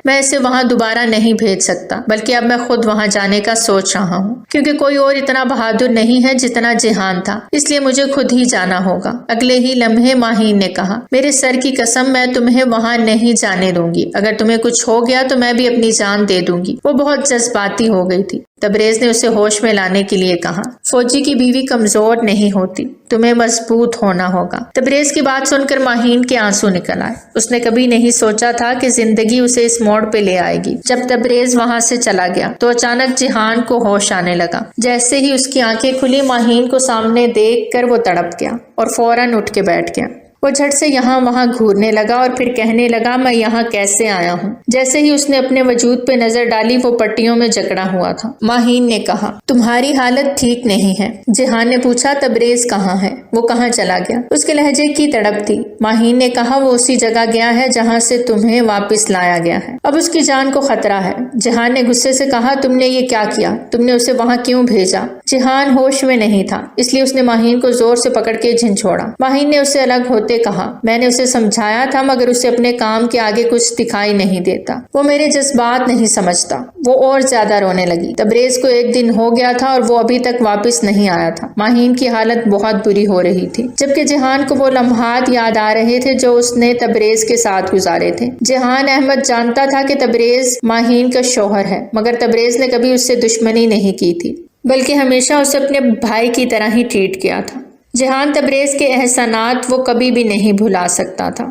میں اسے وہاں دوبارہ نہیں بھیج سکتا، بلکہ اب میں خود وہاں جانے کا سوچ رہا ہوں، کیونکہ کوئی اور اتنا بہادر نہیں ہے جتنا جہان تھا، اس لیے مجھے خود ہی جانا ہوگا۔ اگلے ہی لمحے ماہین نے کہا، میرے سر کی قسم، میں تمہیں وہاں نہیں جانے دوں گی، اگر تمہیں کچھ ہو گیا تو میں بھی اپنی جان دے دوں گی۔ وہ بہت جذباتی ہو گئی تھی۔ تبریز نے اسے ہوش میں لانے کے لیے کہا، فوجی کی بیوی کمزور نہیں ہوتی، تمہیں مضبوط ہونا ہوگا۔ تبریز کی بات سن کر ماہین کے آنسو نکل آئے۔ اس نے کبھی نہیں سوچا تھا کہ زندگی اسے اس موڑ پہ لے آئے گی۔ جب تبریز وہاں سے چلا گیا تو اچانک جہان کو ہوش آنے لگا۔ جیسے ہی اس کی آنکھیں کھلی، ماہین کو سامنے دیکھ کر وہ تڑپ گیا اور فوراً اٹھ کے بیٹھ گیا۔ وہ جھٹ سے یہاں وہاں گھورنے لگا اور پھر کہنے لگا، میں یہاں کیسے آیا ہوں؟ جیسے ہی اس نے اپنے وجود پہ نظر ڈالی وہ پٹیوں میں جکڑا ہوا تھا۔ ماہین نے کہا، تمہاری حالت ٹھیک نہیں ہے۔ جہان نے پوچھا، تبریز کہاں ہے؟ وہ کہاں چلا گیا؟ اس کے لہجے کی تڑپ تھی۔ ماہین نے کہا، وہ اسی جگہ گیا ہے جہاں سے تمہیں واپس لایا گیا ہے، اب اس کی جان کو خطرہ ہے۔ جہان نے غصے سے کہا، تم نے یہ کیا کیا؟ تم نے اسے وہاں کیوں بھیجا؟ جہان ہوش میں نہیں تھا، اس لیے اس نے ماہین کو زور سے پکڑ کے جھنجھوڑا۔ ماہین نے اسے الگ ہوتے کہا، میں نے اسے سمجھایا تھا مگر اسے اپنے کام کے آگے کچھ دکھائی نہیں دیتا، وہ میرے جذبات نہیں سمجھتا۔ وہ اور زیادہ رونے لگی۔ تبریز کو ایک دن ہو گیا تھا اور وہ ابھی تک واپس نہیں آیا تھا۔ ماہین کی حالت بہت بری ہو رہی تھی، جبکہ جہان کو وہ لمحات یاد آ رہے تھے جو اس نے تبریز کے ساتھ گزارے تھے۔ جہان احمد جانتا تھا کہ تبریز ماہین کا شوہر ہے، مگر تبریز نے کبھی اس سے دشمنی نہیں کی تھی، بلکہ ہمیشہ اسے اپنے بھائی کی طرح ہی ٹریٹ کیا تھا۔ جہان تبریز کے احسانات وہ کبھی بھی نہیں بھلا سکتا تھا۔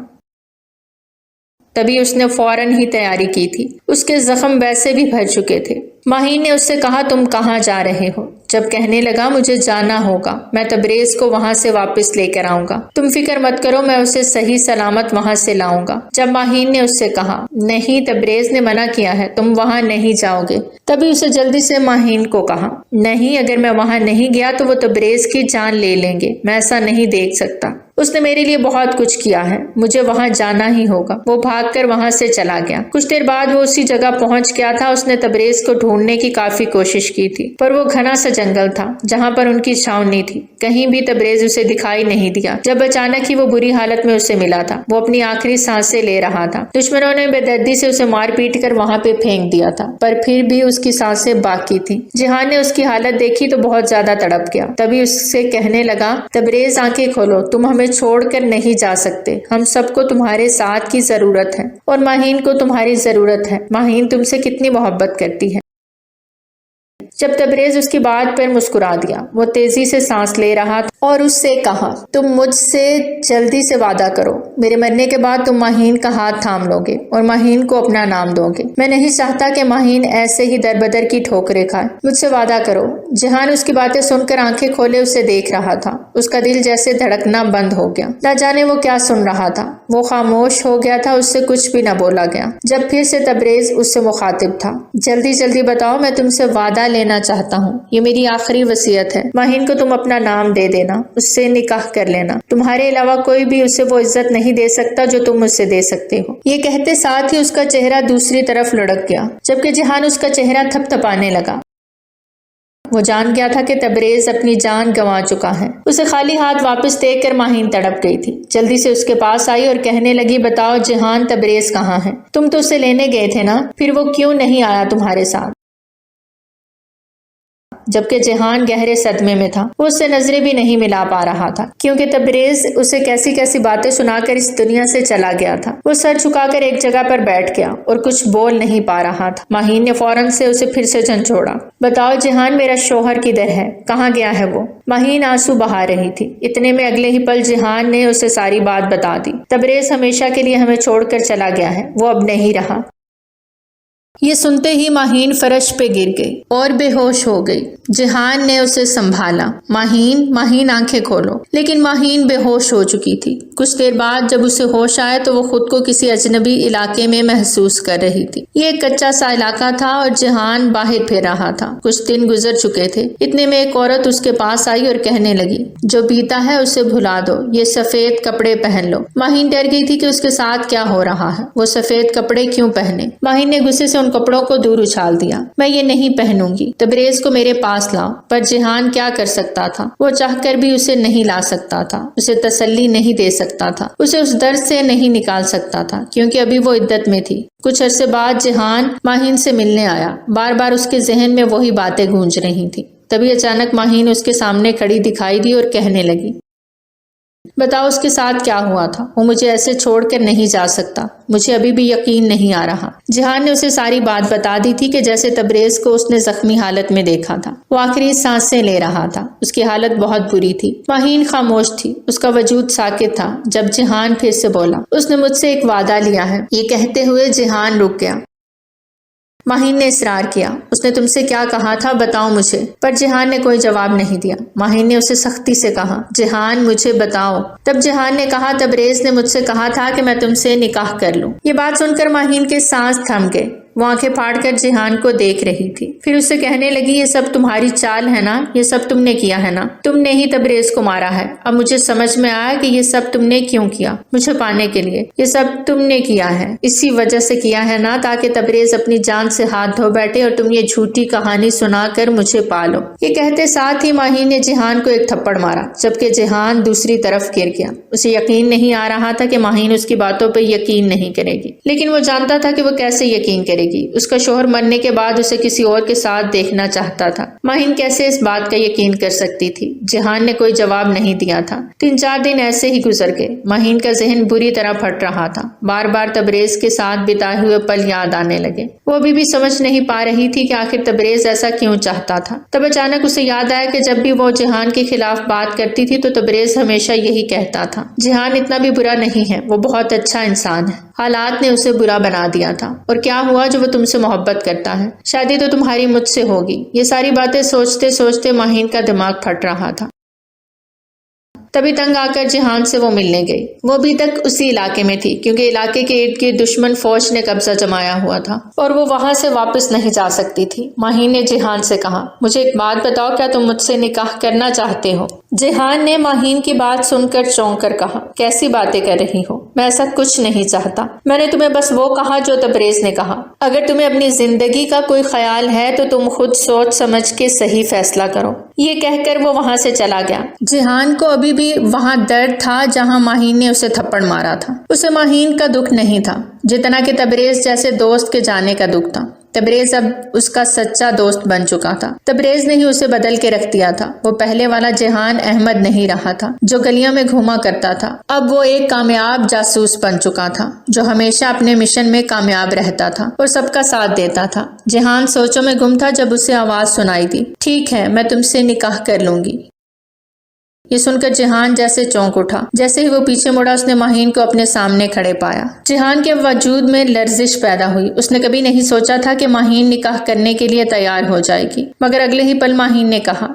تبھی اس نے فوراً ہی تیاری کی تھی، اس کے زخم ویسے بھی بھر چکے تھے۔ ماہین نے اس سے کہا تم کہاں جا رہے ہو؟ جب کہنے لگا مجھے جانا ہوگا، میں تبریز کو وہاں سے واپس لے کر آؤں گا، تم فکر مت کرو، میں اسے صحیح سلامت وہاں سے لاؤں گا۔ جب ماہین نے اس سے کہا نہیں تبریز نے منع کیا ہے، تم وہاں نہیں جاؤ گے، تبھی اسے جلدی سے ماہین کو کہا نہیں، اگر میں وہاں نہیں گیا تو وہ تبریز کی جان لے لیں گے، میں ایسا نہیں دیکھ سکتا، اس نے میرے لیے بہت کچھ کیا ہے، مجھے وہاں جانا ہی ہوگا۔ وہ بھاگ کر وہاں سے چلا گیا۔ کچھ دیر بعد وہ اسی جگہ پہنچ گیا تھا۔ اس نے تبریز کو ڈھونڈنے کی کافی کوشش کی تھی، پر وہ گھنا سا جنگل تھا جہاں پر ان کی چھاؤنی تھی، کہیں بھی تبریز اسے دکھائی نہیں دیا۔ جب اچانک ہی وہ بری حالت میں اسے ملا تھا، وہ اپنی آخری سانسیں لے رہا تھا۔ دشمنوں نے بے دردی سے اسے مار پیٹ کر وہاں پہ پھینک دیا تھا، پر پھر بھی اس کی سانسیں باقی تھیں۔ جہان نے اس کی حالت دیکھی تو بہت زیادہ تڑپ گیا، تبھی اس سے کہنے لگا تبریز آنکھیں کھولو، تم ہمیں چھوڑ کر نہیں جا سکتے، ہم سب کو تمہارے ساتھ کی ضرورت ہے اور ماہین کو تمہاری ضرورت ہے، ماہین تم سے کتنی محبت کرتی ہے۔ جب تبریز اس کی بات پر مسکرا دیا، وہ تیزی سے سانس لے رہا تھا اور اس سے کہا تم مجھ سے جلدی سے وعدہ کرو، میرے مرنے کے بعد تم ماہین کا ہاتھ تھام لو گے اور ماہین کو اپنا نام دو گے۔ میں نہیں چاہتا کہ ماہین ایسے ہی در بدر کی ٹھوکریں کھائے، مجھ سے وعدہ کرو۔ جہان اس کی باتیں سن کر آنکھیں کھولے اسے دیکھ رہا تھا، اس کا دل جیسے دھڑکنا بند ہو گیا، نہ جانے وہ کیا سن رہا تھا، وہ خاموش ہو گیا تھا، اس سے کچھ بھی نہ بولا گیا۔ جب پھر سے تبریز اس سے مخاطب تھا، جلدی جلدی بتاؤ، میں تم سے وعدہ لینا چاہتا ہوں، یہ میری آخری وصیت ہے، ماہین کو تم اپنا نام دے دینا، اس سے نکاح کر لینا، تمہارے علاوہ کوئی بھی اسے وہ عزت نہیں دے سکتا جو تم مجھ سے دے سکتے ہو۔ یہ کہتے ساتھ ہی اس کا چہرہ دوسری طرف لڑک گیا، جبکہ جہان اس کا چہرہ تھپ تھپانے لگا۔ وہ جان گیا تھا کہ تبریز اپنی جان گنوا چکا ہے۔ اسے خالی ہاتھ واپس دیکھ کر ماہین تڑپ گئی تھی، جلدی سے اس کے پاس آئی اور کہنے لگی بتاؤ جہان تبریز کہاں ہے؟ تم تو اسے لینے گئے تھے نا، پھر وہ کیوں نہیں آیا تمہارے ساتھ؟ جبکہ جہان گہرے صدمے میں تھا، وہ اس سے نظریں بھی نہیں ملا پا رہا تھا، کیونکہ تبریز اسے کیسی کیسی باتیں سنا کر اس دنیا سے چلا گیا تھا۔ وہ سر جھکا کر ایک جگہ پر بیٹھ گیا اور کچھ بول نہیں پا رہا تھا۔ ماہین نے فوراً سے اسے پھر سے جھنجھوڑا، بتاؤ جہان میرا شوہر کدھر ہے، کہاں گیا ہے وہ؟ ماہین آنسو بہا رہی تھی، اتنے میں اگلے ہی پل جہان نے اسے ساری بات بتا دی۔ تبریز ہمیشہ کے لیے ہمیں چھوڑ کر چلا گیا ہے، وہ اب نہیں رہا۔ یہ سنتے ہی ماہین فرش پہ گر گئی اور بے ہوش ہو گئی۔ جہان نے اسے سنبھالا، ماہین آنکھیں کھولو، لیکن ماہین بے ہوش ہو چکی تھی۔ کچھ دیر بعد جب اسے ہوش آیا تو وہ خود کو کسی اجنبی علاقے میں محسوس کر رہی تھی۔ یہ ایک کچا سا علاقہ تھا اور جہان باہر پھر رہا تھا۔ کچھ دن گزر چکے تھے، اتنے میں ایک عورت اس کے پاس آئی اور کہنے لگی جو بیتا ہے اسے بھلا دو، یہ سفید کپڑے پہن لو۔ ماہین ڈر گئی تھی کہ اس کے ساتھ کیا ہو رہا ہے، وہ سفید کپڑے کیوں پہنے؟ ماہین نے غصے سے کپڑوں کو دور اچھال دیا، میں یہ نہیں پہنوں گی، تبریز کو میرے پاس لاؤ۔ پر جہان کیا کر سکتا تھا؟ وہ چاہ کر بھی اسے نہیں لا سکتا تھا، اسے تسلی نہیں دے سکتا تھا، اسے اس درد سے نہیں نکال سکتا تھا، کیونکہ ابھی وہ عدت میں تھی۔ کچھ عرصے بعد جہان ماہین سے ملنے آیا، بار بار اس کے ذہن میں وہی باتیں گونج رہی تھیں۔ تبھی اچانک ماہین اس کے سامنے کھڑی دکھائی دی اور کہنے لگی بتاؤ اس کے ساتھ کیا ہوا تھا، وہ مجھے ایسے چھوڑ کر نہیں جا سکتا، مجھے ابھی بھی یقین نہیں آ رہا۔ جہان نے اسے ساری بات بتا دی تھی کہ جیسے تبریز کو اس نے زخمی حالت میں دیکھا تھا، وہ آخری سانسیں لے رہا تھا، اس کی حالت بہت بری تھی۔ ماہین خاموش تھی، اس کا وجود ساکت تھا۔ جب جہان پھر سے بولا اس نے مجھ سے ایک وعدہ لیا ہے، یہ کہتے ہوئے جہان رک گیا۔ ماہین نے اصرار کیا، اس نے تم سے کیا کہا تھا، بتاؤ مجھے۔ پر جہان نے کوئی جواب نہیں دیا۔ ماہین نے اسے سختی سے کہا جہان مجھے بتاؤ۔ تب جہان نے کہا تبریز نے مجھ سے کہا تھا کہ میں تم سے نکاح کر لوں۔ یہ بات سن کر ماہین کے سانس تھم گئے، وہ آنکھیں پھاڑ کر جہان کو دیکھ رہی تھی، پھر اس سے کہنے لگی یہ سب تمہاری چال ہے نا، یہ سب تم نے کیا ہے نا، تم نے ہی تبریز کو مارا ہے۔ اب مجھے سمجھ میں آیا کہ یہ سب تم نے کیوں کیا، مجھے پانے کے لیے، یہ سب تم نے کیا ہے، اسی وجہ سے کیا ہے نا، تاکہ تبریز اپنی جان سے ہاتھ دھو بیٹھے اور تم یہ جھوٹی کہانی سنا کر مجھے پالو۔ یہ کہتے ساتھ ہی ماہین نے جہان کو ایک تھپڑ مارا، جبکہ جہان دوسری طرف گر گیا۔ اسے یقین نہیں آ رہا تھا کہ ماہین اس کی باتوں پہ یقین نہیں کرے گی، لیکن وہ جانتا تھا کہ وہ کیسے یقین کرے گی۔ اس کا شوہر مرنے کے بعد اسے کسی اور کے ساتھ دیکھنا چاہتا تھا۔ ماہین کیسے اس بات کا یقین کر سکتی تھی؟ جہان نے کوئی جواب نہیں دیا تھا۔ 3-4 دن ایسے ہی گزر گئے۔ ماہین کا ذہن بری طرح پھٹ رہا تھا، بار بار تبریز کے ساتھ بتائے ہوئے پل یاد آنے لگے۔ وہ ابھی بھی سمجھ نہیں پا رہی تھی کہ آخر تبریز ایسا کیوں چاہتا تھا۔ تب اچانک اسے یاد آیا کہ جب بھی وہ جہان کے خلاف بات کرتی تھی تو تبریز ہمیشہ یہی کہتا تھا جہان اتنا بھی برا نہیں ہے، وہ بہت اچھا انسان ہے۔ حالات نے اسے برا بنا دیا تھا، اور کیا ہوا جو وہ تم سے محبت کرتا ہے؟ شادی تو تمہاری مجھ سے ہوگی۔ یہ ساری باتیں سوچتے سوچتے ماہین کا دماغ پھٹ رہا تھا۔ تبھی تنگ آ کر جہان سے وہ ملنے گئی۔ وہ ابھی تک اسی علاقے میں تھی کیونکہ علاقے کے ارد گرد دشمن فوج نے قبضہ جمایا ہوا تھا اور وہ وہاں سے واپس نہیں جا سکتی تھی۔ ماہین نے جہان سے کہا، مجھے ایک بات بتاؤ، کیا تم مجھ سے نکاح کرنا چاہتے ہو؟ جہان نے ماہین کی بات سن کر چونک کر کہا، کیسی باتیں کر رہی ہو؟ میں ایسا کچھ نہیں چاہتا۔ میں نے تمہیں بس وہ کہا جو تبریز نے کہا۔ اگر تمہیں اپنی زندگی کا کوئی خیال ہے تو تم خود سوچ سمجھ کے صحیح فیصلہ کرو۔ یہ کہہ کر وہ وہاں سے چلا گیا۔ جہان کو ابھی بھی وہاں درد تھا جہاں ماہین نے اسے تھپڑ مارا تھا۔ اسے ماہین کا دکھ نہیں تھا جتنا کہ تبریز جیسے دوست کے جانے کا دکھ تھا۔ تبریز اب اس کا سچا دوست بن چکا تھا۔ تبریز نے ہی اسے بدل کے رکھ دیا تھا۔ وہ پہلے والا جہان احمد نہیں رہا تھا جو گلیوں میں گھوما کرتا تھا۔ اب وہ ایک کامیاب جاسوس بن چکا تھا جو ہمیشہ اپنے مشن میں کامیاب رہتا تھا اور سب کا ساتھ دیتا تھا۔ جہان سوچوں میں گم تھا جب اسے آواز سنائی دی، ٹھیک ہے، میں تم سے نکاح کر لوں گی۔ یہ سن کر جہان جیسے چونک اٹھا۔ جیسے ہی وہ پیچھے مڑا اس نے ماہین کو اپنے سامنے کھڑے پایا۔ جہان کے وجود میں لرزش پیدا ہوئی۔ اس نے کبھی نہیں سوچا تھا کہ ماہین نکاح کرنے کے لیے تیار ہو جائے گی، مگر اگلے ہی پل ماہین نے کہا،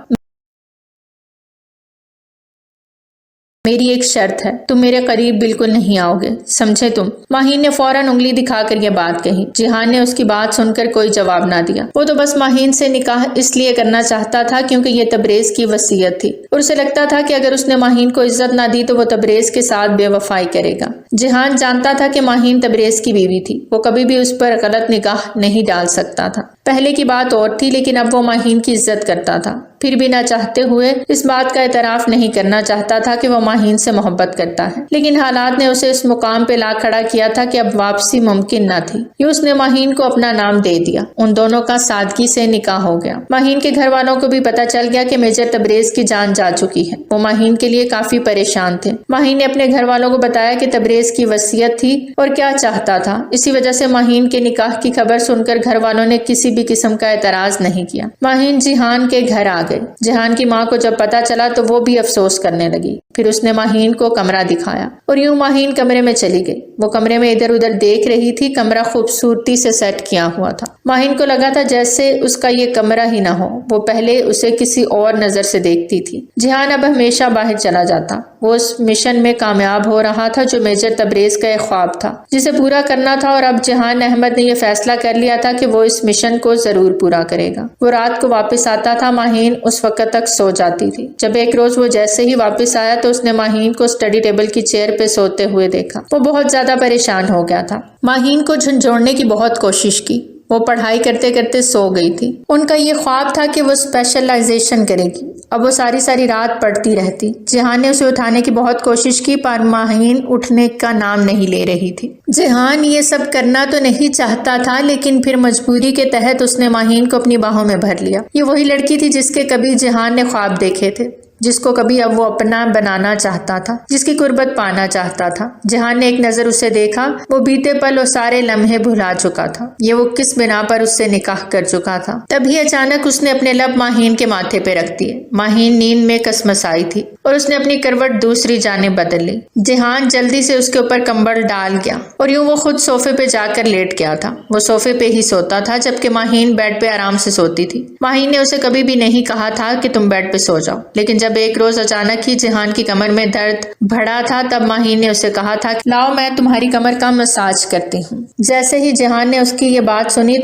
میری ایک شرط ہے، تم میرے قریب بالکل نہیں آؤ گے، سمجھے تم؟ ماہین نے فوراً انگلی دکھا کر یہ بات کہی۔ جہان نے اس کی بات سن کر کوئی جواب نہ دیا۔ وہ تو بس ماہین سے نکاح اس لیے کرنا چاہتا تھا کیونکہ یہ تبریز کی وصیت تھی اور اسے لگتا تھا کہ اگر اس نے ماہین کو عزت نہ دی تو وہ تبریز کے ساتھ بے وفائی کرے گا۔ جہان جانتا تھا کہ ماہین تبریز کی بیوی تھی، وہ کبھی بھی اس پر غلط نگاہ نہیں ڈال سکتا تھا۔ پہلے کی بات اور تھی، لیکن اب وہ ماہین کی عزت کرتا تھا، پھر بھی نہ چاہتے ہوئے اس بات کا اعتراف نہیں کرنا چاہتا تھا کہ وہ ماہین سے محبت کرتا ہے۔ لیکن حالات نے اسے اس مقام پہ لا کھڑا کیا تھا کہ اب واپسی ممکن نہ تھی۔ یہ اس نے ماہین کو اپنا نام دے دیا۔ ان دونوں کا سادگی سے نکاح ہو گیا۔ ماہین کے گھر والوں کو بھی پتہ چل گیا کہ میجر تبریز کی جان جا چکی ہے۔ وہ ماہین کے لیے کافی پریشان تھے۔ ماہین نے اپنے گھر والوں کو بتایا کہ تبریز کی وصیت تھی اور کیا چاہتا تھا۔ اسی وجہ سے ماہین کے نکاح کی خبر سن کر گھر والوں نے کسی بھی قسم کا اعتراض نہیں کیا۔ ماہین جہان کے گھر آ گئے۔ جہان کی ماں کو جب پتہ چلا تو وہ بھی افسوس کرنے لگی۔ پھر اس نے ماہین کو کمرہ دکھایا اور یوں ماہین کمرے میں چلی گئی۔ وہ کمرے میں ادھر ادھر دیکھ رہی تھی۔ کمرہ خوبصورتی سے سیٹ کیا ہوا تھا۔ ماہین کو لگا تھا جیسے اس کا یہ کمرہ ہی نہ ہو، وہ پہلے اسے کسی اور نظر سے دیکھتی تھی۔ جہان اب ہمیشہ باہر چلا جاتا۔ وہ اس مشن میں کامیاب ہو رہا تھا جو میجر تبریز کا ایک خواب تھا جسے پورا کرنا تھا، اور اب جہان احمد نے یہ فیصلہ کر لیا تھا کہ وہ اس مشن کو ضرور پورا کرے گا۔ وہ رات کو واپس آتا تھا۔ ماہین اس وقت تک سو جاتی تھی۔ جب ایک روز وہ جیسے ہی واپس آیا تو اس نے ماہین کو اسٹڈی ٹیبل کی چیئر پہ سوتے ہوئے دیکھا۔ وہ بہت زیادہ پریشان ہو گیا تھا۔ ماہین کو جھنجھوڑنے کی بہت کوشش کی۔ وہ پڑھائی کرتے کرتے سو گئی تھی۔ ان کا یہ خواب تھا کہ وہ اسپیشلائزیشن کرے گی۔ اب وہ ساری رات پڑھتی رہتی۔ جہان نے اسے اٹھانے کی بہت کوشش کی پر ماہین اٹھنے کا نام نہیں لے رہی تھی۔ جہان یہ سب کرنا تو نہیں چاہتا تھا، لیکن پھر مجبوری کے تحت اس نے ماہین کو اپنی باہوں میں بھر لیا۔ یہ وہی لڑکی تھی جس کے کبھی جہان نے خواب دیکھے تھے، جس کو کبھی اب وہ اپنا بنانا چاہتا تھا، جس کی قربت پانا چاہتا تھا۔ جہان نے ایک نظر اسے دیکھا۔ وہ بیتے پل اور سارے لمحے بھلا چکا تھا۔ یہ وہ کس بنا پر اس سے نکاح کر چکا تھا۔ تبھی اچانک اس نے اپنے لب ماہین کے ماتھے پہ رکھ دیے۔ ماہین نیند میں کسمسائی تھی اور اس نے اپنی کروٹ دوسری جانب بدل لی۔ جہان جلدی سے اس کے اوپر کمبل ڈال گیا اور یوں وہ خود صوفے پہ جا کر لیٹ گیا تھا۔ وہ صوفے پہ ہی سوتا تھا جبکہ ماہین بیڈ پہ آرام سے سوتی تھی۔ ماہین نے اسے کبھی بھی نہیں کہا تھا کہ تم بیڈ پہ سو جاؤ، لیکن جب ایک روز اچانک ہی جہان کی کمر میں درد بڑھا تھا تب ماہین نے اسے کہا تھا کہ لاؤ میں تمہاری کمر کا مساج کرتی ہوں۔ جیسے ہی جہان نے اس کی یہ بات سنی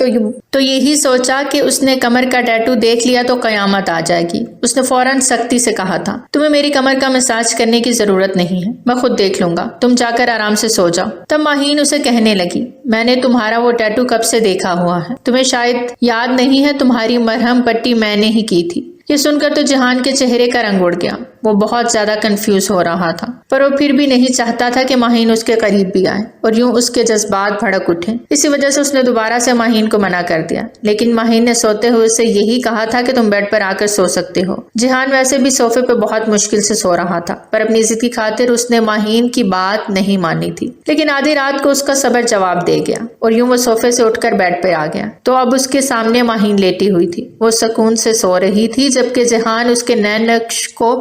تو یہی سوچا کہ اس نے کمر کا ٹیٹو دیکھ لیا تو قیامت آ جائے گی۔ اس نے فوراً سختی سے کہا تھا، تمہیں میری کمر کا مساج کرنے کی ضرورت نہیں ہے، میں خود دیکھ لوں گا، تم جا کر آرام سے سو جاؤ۔ تب ماہین اسے کہنے لگی، میں نے تمہارا وہ ٹیٹو کب سے دیکھا ہوا ہے، تمہیں شاید یاد نہیں ہے، تمہاری مرہم پٹی میں نے ہی کی تھی۔ یہ سن کر تو جہان کے چہرے کا رنگ اڑ گیا۔ وہ بہت زیادہ کنفیوز ہو رہا تھا، پر وہ پھر بھی نہیں چاہتا تھا کہ ماہین اس کے قریب بھی آئے اور یوں اس کے جذبات بھڑک اٹھے۔ اسی وجہ سے اس نے دوبارہ سے ماہین کو منع کر دیا، لیکن ماہین نے سوتے ہوئے سے یہی کہا تھا کہ تم بیڈ پر آ کر سو سکتے ہو۔ جہان ویسے بھی صوفے پہ بہت مشکل سے سو رہا تھا، پر اپنی ضد کی خاطر اس نے ماہین کی بات نہیں مانی تھی، لیکن آدھی رات کو اس کا صبر جواب دے گیا اور یوں وہ صوفے سے اٹھ کر بیڈ پہ آ گیا تو اب اس کے سامنے ماہین لیٹی ہوئی تھی۔ وہ سکون سے سو رہی تھی جبکہ جہان اس کے نئے نقش کو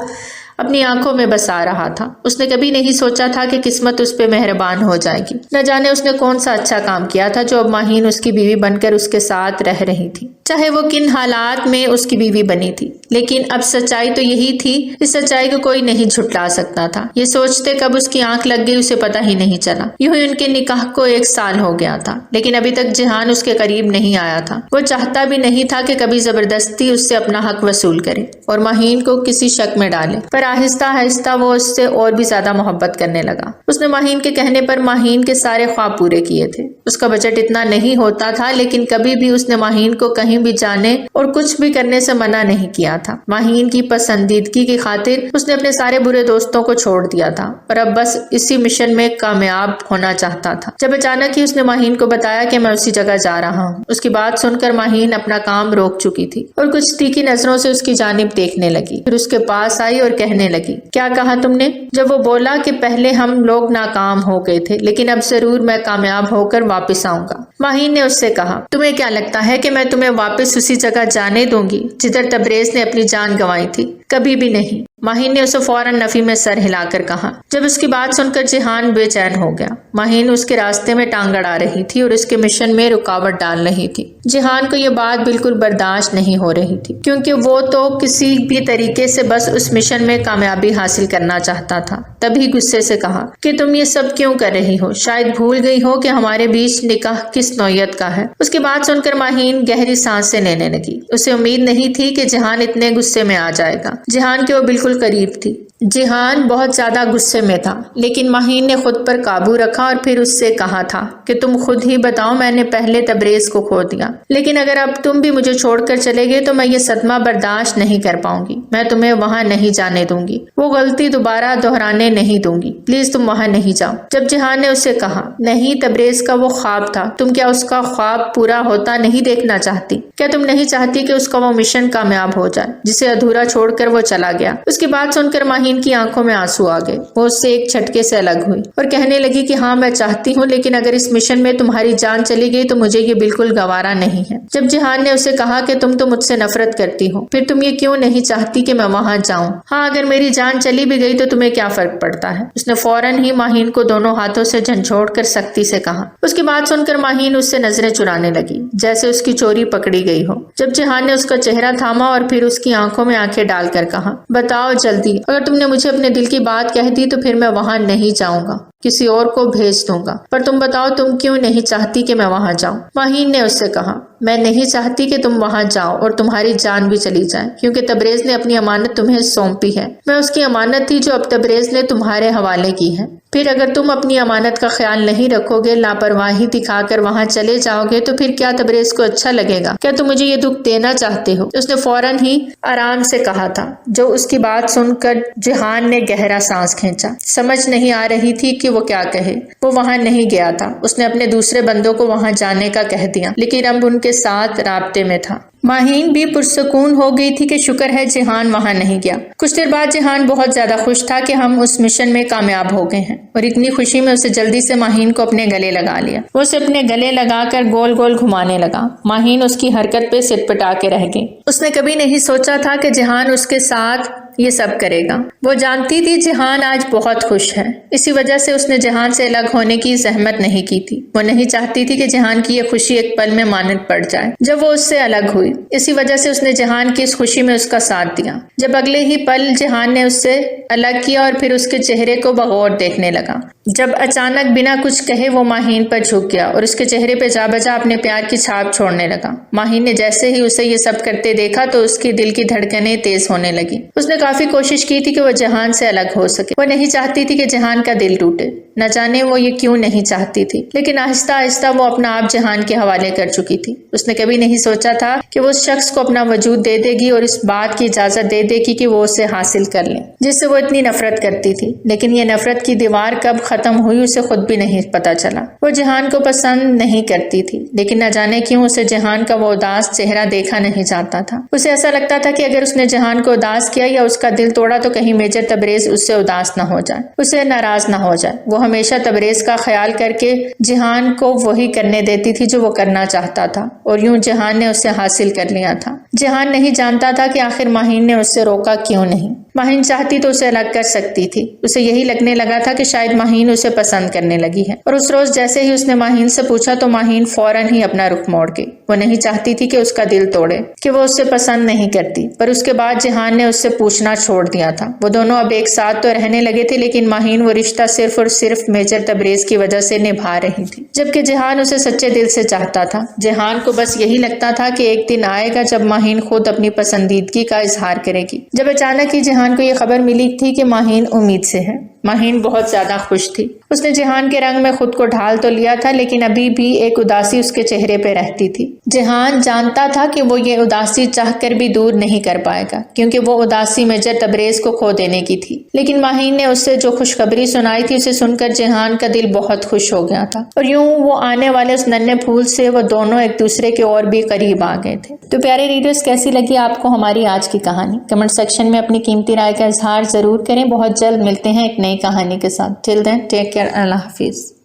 اپنی آنکھوں میں بسا رہا تھا۔ اس نے کبھی نہیں سوچا تھا کہ قسمت اس پہ مہربان ہو جائے گی۔ نہ جانے اس نے کون سا اچھا کام کیا تھا جو اب ماہین اس کی بیوی بن کر اس کے ساتھ رہ رہی تھی، چاہے وہ کن حالات میں اس کی بیوی بنی تھی۔ لیکن اب سچائی تو یہی تھی، اس سچائی کو کوئی نہیں جھٹلا سکتا تھا۔ یہ سوچتے کب اس کی آنکھ لگ گئی اسے پتہ ہی نہیں چلا۔ یوں ہی ان کے نکاح کو 1 سال ہو گیا تھا، لیکن ابھی تک جہان اس کے قریب نہیں آیا تھا۔ وہ چاہتا بھی نہیں تھا کہ کبھی زبردستی اس سے اپنا حق وصول کرے اور ماہین کو کسی شک میں ڈالے، پر آہستہ آہستہ وہ اس سے اور بھی زیادہ محبت کرنے لگا۔ اس نے ماہین کے کہنے پر ماہین کے سارے خواب پورے کیے تھے۔ اس کا بجٹ اتنا نہیں ہوتا تھا، لیکن کبھی بھی اس نے ماہین کو کہیں بھی جانے اور کچھ بھی کرنے سے منع نہیں کیا تھا۔ ماہین کی پسندیدگی کی خاطر اس نے اپنے سارے برے دوستوں کو چھوڑ دیا تھا اور اب بس اسی مشن میں کامیاب ہونا چاہتا تھا۔ جب اچانک ہی اس نے ماہین کو بتایا کہ میں اسی جگہ جا رہا ہوں، اس کی بات سن کر ماہین اپنا کام روک چکی تھی اور کچھ تیکھی نظروں سے اس کی جانب دیکھنے لگی، پھر اس کے پاس آئی اور کہنے لگی، کیا کہا تم نے؟ جب وہ بولا کہ پہلے ہم لوگ ناکام ہو گئے تھے، لیکن اب ضرور میں کامیاب ہو کر واپس آؤں گا۔ ماہین نے اس سے کہا، تمہیں کیا لگتا ہے کہ میں تمہیں واپس اسی جگہ جانے دوں گی جدھر تبریز نے اپنی جان گنوائی تھی؟ کبھی بھی نہیں۔ ماہین نے اسے فوراً نفی میں سر ہلا کر کہا۔ جب اس کی بات سن کر جہان بے چین ہو گیا۔ ماہین اس کے راستے میں ٹانگ اڑا رہی تھی اور اس کے مشن میں رکاوٹ ڈال رہی تھی۔ جہان کو یہ بات بالکل برداشت نہیں ہو رہی تھی، کیونکہ وہ تو کسی بھی طریقے سے بس اس مشن میں کامیابی حاصل کرنا چاہتا تھا۔ تبھی غصے سے کہا کہ تم یہ سب کیوں کر رہی ہو؟ شاید بھول گئی ہو کہ ہمارے بیچ نکاح کس نوعیت کا ہے۔ اس کی بات سن کر ماہین گہری سانسیں لینے لگی۔ اسے امید نہیں تھی کہ جہان اتنے غصے میں آ جائے گا۔ جہان کے وہ بالکل قریب تھی۔ جہان بہت زیادہ غصے میں تھا، لیکن ماہین نے خود پر قابو رکھا اور پھر اس سے کہا تھا کہ تم خود ہی بتاؤ، میں نے پہلے تبریز کو کھو دیا، لیکن اگر اب تم بھی مجھے چھوڑ کر چلے گئے تو میں یہ صدمہ برداشت نہیں کر پاؤں گی۔ میں تمہیں وہاں نہیں جانے دوں گی، وہ غلطی دوبارہ دہرانے نہیں دوں گی، پلیز تم وہاں نہیں جاؤ۔ جب جہان نے اسے کہا، نہیں، تبریز کا وہ خواب تھا، تم کیا اس کا خواب پورا ہوتا نہیں دیکھنا چاہتی؟ کیا تم نہیں چاہتی کہ اس کا وہ مشن کامیاب ہو جائے جسے ادھورا چھوڑ کر وہ چلا گیا؟ اس کی بات سن کر ماہین کی آنکھوں میں آنسو آ گئے۔ وہ اس سے ایک جھٹکے سے الگ ہوئی اور کہنے لگی کہ ہاں میں چاہتی ہوں، لیکن اگر اس مشن میں تمہاری جان چلی گئی تو مجھے یہ بالکل گوارا نہیں ہے۔ جب جہان نے اسے کہا کہ تم تو مجھ سے نفرت کرتی ہو، پھر تم یہ کیوں نہیں چاہتی کہ میں وہاں جاؤں؟ ہاں، اگر میری جان چلی بھی گئی تو تمہیں کیا فرق پڑتا ہے؟ اس نے فوراً ہی ماہین کو دونوں ہاتھوں سے جھنجھوڑ کر سختی سے کہا۔ اس کی بات سن کر ماہین اس سے نظریں چرانے لگی جیسے اس کی چوری پکڑی گئی ہو۔ جب جہان نے اس کا چہرہ تھاما اور پھر اس کی آنکھوں میں آنکھیں ڈال کر کہا، بتاؤ جلدی، اگر تم نے مجھے اپنے دل کی بات کہہ دی تو پھر میں وہاں نہیں جاؤں گا، کسی اور کو بھیج دوں گا، پر تم بتاؤ تم کیوں نہیں چاہتی کہ میں وہاں جاؤں؟ ماہین نے اس سے کہا، میں نہیں چاہتی کہ تم وہاں جاؤ اور تمہاری جان بھی چلی جائے، کیونکہ تبریز نے اپنی امانت تمہیں سونپی ہے۔ میں اس کی امانت تھی جو اب تبریز نے تمہارے حوالے کی ہے۔ پھر اگر تم اپنی امانت کا خیال نہیں رکھو گے، لاپرواہی دکھا کر وہاں چلے جاؤ گے تو پھر کیا تبریز کو اچھا لگے گا؟ کیا تم مجھے یہ دکھ دینا چاہتے ہو؟ اس نے فوراً ہی آرام سے کہا تھا۔ جو اس کی بات سن کر جہان نے گہرا سانس کھینچا۔ سمجھ نہیں آ رہی تھی کہ وہ کیا کہے۔ وہ وہاں نہیں گیا تھا، اس نے اپنے دوسرے بندوں کو وہاں جانے کا کہہ دیا، لیکن اب ان کے ساتھ رابطے میں تھا۔ ماہین بھی پرسکون ہو گئی تھی کہ شکر ہے جہان وہاں نہیں گیا۔ کچھ دیر بعد جہان بہت زیادہ خوش تھا کہ ہم اس مشن میں کامیاب ہو گئے ہیں، اور اتنی خوشی میں اسے جلدی سے ماہین کو اپنے گلے لگا لیا۔ وہ اسے اپنے گلے لگا کر گول گول گھمانے لگا۔ ماہین اس کی حرکت پہ سٹ پٹا کے رہ گئی۔ اس نے کبھی نہیں سوچا تھا کہ جہان اس کے ساتھ یہ سب کرے گا۔ وہ جانتی تھی جہان آج بہت خوش ہے، اسی وجہ سے اس نے جہان سے الگ ہونے کی زحمت نہیں کی تھی۔ وہ نہیں چاہتی تھی کہ جہان کی یہ خوشی ایک پل میں مانند پڑ جائے جب وہ اس سے الگ ہوئی، اسی وجہ سے اس نے جہان کی اس خوشی میں اس کا ساتھ دیا۔ جب اگلے ہی پل جہان نے اس سے الگ کیا اور پھر اس کے چہرے کو بغور دیکھنے لگا، جب اچانک بنا کچھ کہے وہ ماہین پر جھک گیا اور اس کے چہرے پہ جا بجا اپنے پیار کی چھاپ چھوڑنے لگا۔ ماہین نے جیسے ہی اسے یہ سب کرتے دیکھا تو اس کی دل کی دھڑکنیں تیز ہونے لگی۔ اس نے کافی کوشش کی تھی کہ وہ جہان سے الگ ہو سکے۔ وہ نہیں چاہتی تھی کہ جہان کا دل ٹوٹے، نہ جانے وہ یہ کیوں نہیں چاہتی تھی، لیکن آہستہ آہستہ وہ اپنا آپ جہان کے حوالے کر چکی تھی۔ اس نے کبھی نہیں سوچا تھا کہ وہ اس شخص کو اپنا وجود دے دے گی اور اس بات کی اجازت دے دے گی کہ وہ اسے حاصل کر لے جس سے وہ اتنی نفرت کرتی تھی، لیکن یہ نفرت کی دیوار کب ختم ہوئی اسے خود بھی نہیں پتا چلا۔ وہ جہان کو پسند نہیں کرتی تھی، لیکن نہ جانے کیوں اسے جہان کا وہ اداس چہرہ دیکھا نہیں جاتا تھا۔ اسے ایسا لگتا تھا کہ اگر اس نے جہان کو اداس کیا یا اس کا دل توڑا تو کہیں میجر تبریز اس سے اداس نہ ہو جائے، اسے ناراض نہ ہو جائے۔ وہ ہمیشہ تبریز کا خیال کر کے جہان کو وہی کرنے دیتی تھی جو وہ کرنا چاہتا تھا، اور یوں جہان نے اسے حاصل کر لیا تھا۔ جہان نہیں جانتا تھا کہ آخر ماہین نے اس سے روکا کیوں نہیں۔ ماہین چاہتی تو اسے الگ کر سکتی تھی۔ اسے یہی لگنے لگا تھا کہ شاید ماہین اسے پسند کرنے لگی ہے، اور اس روز جیسے ہی اس نے ماہین سے پوچھا تو ماہین فوراً ہی اپنا رخ موڑ گئی۔ وہ نہیں چاہتی تھی کہ اس کا دل توڑے کہ وہ اسے پسند نہیں کرتی، پر اس کے بعد جہان نے اس سے پوچھنا چھوڑ دیا تھا۔ وہ دونوں اب ایک ساتھ تو رہنے لگے تھے، لیکن ماہین وہ رشتہ صرف اور صرف میجر تبریز کی وجہ سے نبھا رہی تھی، جبکہ جہان اسے سچے دل سے چاہتا تھا۔ جہان کو بس یہی لگتا تھا کہ ایک دن آئے گا جب ماہین خود اپنی پسندیدگی کا اظہار کرے گی۔ جب اچانک ہی جہان کو یہ خبر ملی تھی کہ ماہین امید سے ہے، ماہین بہت زیادہ خوش تھی۔ اس نے جہان کے رنگ میں خود کو ڈھال تو لیا تھا، لیکن ابھی بھی ایک اداسی اس کے چہرے پہ رہتی تھی۔ جہان جانتا تھا کہ وہ یہ اداسی چاہ کر بھی دور نہیں کر پائے گا، کیونکہ وہ اداسی میجر تبریز کو کھو دینے کی تھی۔ لیکن ماہین نے اس سے جو خوشخبری سنائی تھی، اسے سن کر جہان کا دل بہت خوش ہو گیا تھا، اور یوں وہ آنے والے اس ننھے پھول سے وہ دونوں ایک دوسرے کے اور بھی قریب آ گئے تھے۔ تو پیارے ریڈرز، کیسی لگی آپ کو ہماری آج کی کہانی؟ کمنٹ سیکشن میں اپنی قیمتی رائے کا اظہار ضرور کریں۔ بہت جلد ملتے ہیں ایک نئی کہانی کے ساتھ۔ ٹل دین ٹیک کیئر، اللہ حافظ۔